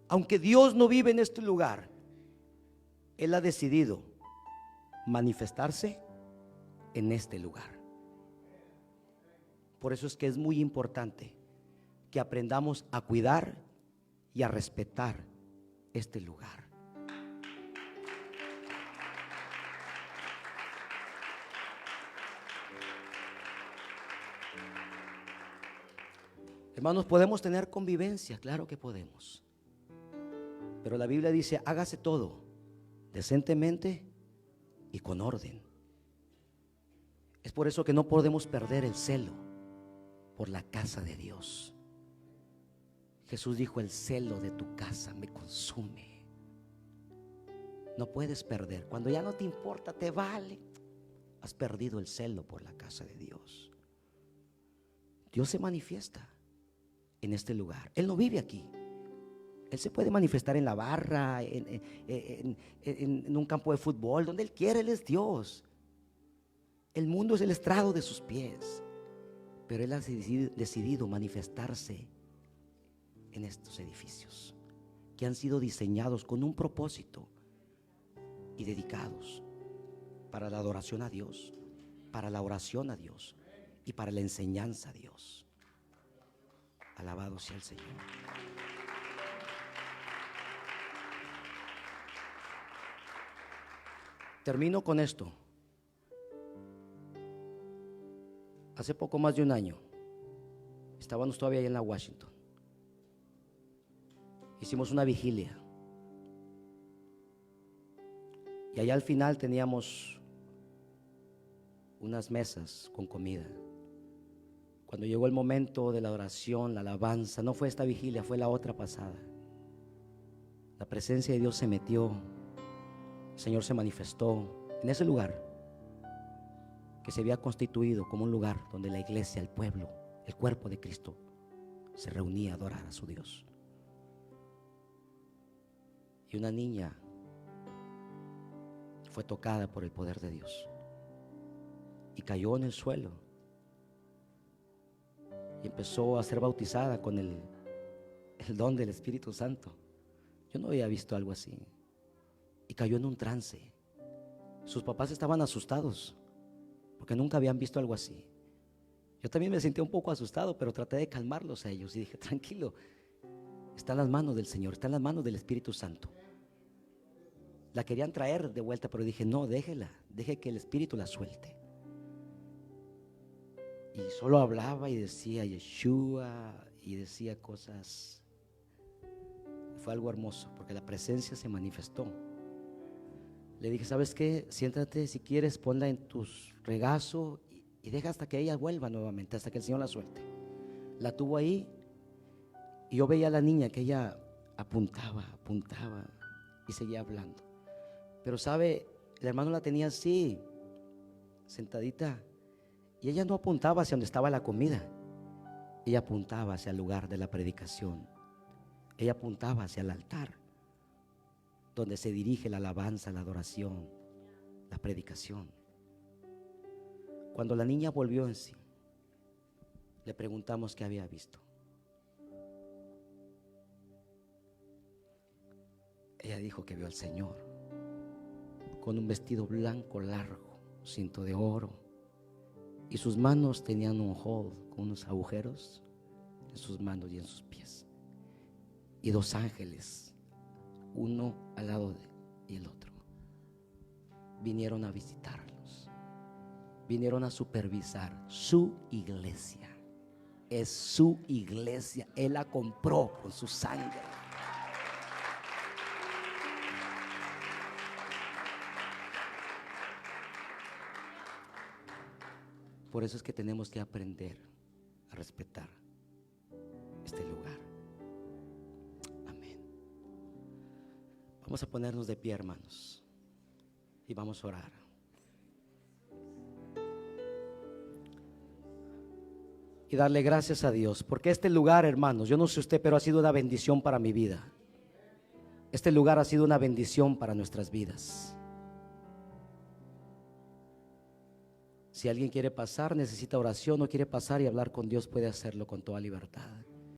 Aunque Dios no vive en este lugar, Él ha decidido manifestarse en este lugar. Por eso es que es muy importante que aprendamos a cuidar y a respetar este lugar. Hermanos, ¿podemos tener convivencia? Claro que podemos. Pero la Biblia dice: hágase todo decentemente y con orden. Es por eso que no podemos perder el celo por la casa de Dios. Jesús dijo: el celo de tu casa me consume. No puedes perder. Cuando ya no te importa, te vale, has perdido el celo por la casa de Dios. Dios se manifiesta en este lugar. Él no vive aquí. Él se puede manifestar en la barra, en un campo de fútbol, donde Él quiere. Él es Dios. El mundo es el estrado de sus pies, pero Él ha decidido manifestarse en estos edificios que han sido diseñados con un propósito y dedicados para la adoración a Dios, para la oración a Dios y para la enseñanza a Dios. Alabado sea el Señor. Termino con esto. Hace poco más de un año estábamos todavía ahí en la Washington. Hicimos una vigilia y allá al final teníamos unas mesas con comida. Cuando llegó el momento de la adoración, la alabanza, no fue esta vigilia, fue la otra pasada, la presencia de Dios se metió. El Señor se manifestó en ese lugar que se había constituido como un lugar donde la iglesia, el pueblo, el cuerpo de Cristo se reunía a adorar a su Dios. Y una niña fue tocada por el poder de Dios y cayó en el suelo y empezó a ser bautizada con el don del Espíritu Santo. Yo no había visto algo así. Y cayó en un trance. Sus papás estaban asustados porque nunca habían visto algo así. Yo también me sentí un poco asustado, pero traté de calmarlos a ellos y dije: tranquilo, está en las manos del Señor, está en las manos del Espíritu Santo. La querían traer de vuelta, pero dije: no, déjela, deje que el Espíritu la suelte. Y solo hablaba y decía Yeshua y decía cosas. Fue algo hermoso porque la presencia se manifestó. Le dije: ¿sabes qué? Siéntate, si quieres, ponla en tus regazos y deja hasta que ella vuelva nuevamente, hasta que el Señor la suelte. La tuvo ahí y yo veía a la niña que ella apuntaba y seguía hablando. Pero sabe, el hermano la tenía así, sentadita, y ella no apuntaba hacia donde estaba la comida. Ella apuntaba hacia el lugar de la predicación. Ella apuntaba hacia el altar, donde se dirige la alabanza, la adoración, la predicación. Cuando la niña volvió en sí, le preguntamos qué había visto. Ella dijo que vio al Señor con un vestido blanco largo, cinto de oro, y sus manos tenían un hold con unos agujeros en sus manos y en sus pies, y dos ángeles, uno al lado y el otro, vinieron a visitarlos, vinieron a supervisar su iglesia. Es su iglesia, Él la compró con su sangre. Por eso es que tenemos que aprender a respetar este lugar. Amén. Vamos a ponernos de pie, hermanos, y vamos a orar. Y darle gracias a Dios, porque este lugar, hermanos, yo no sé usted, pero ha sido una bendición para mi vida. Este lugar ha sido una bendición para nuestras vidas. Si alguien quiere pasar, necesita oración, o quiere pasar y hablar con Dios, puede hacerlo con toda libertad.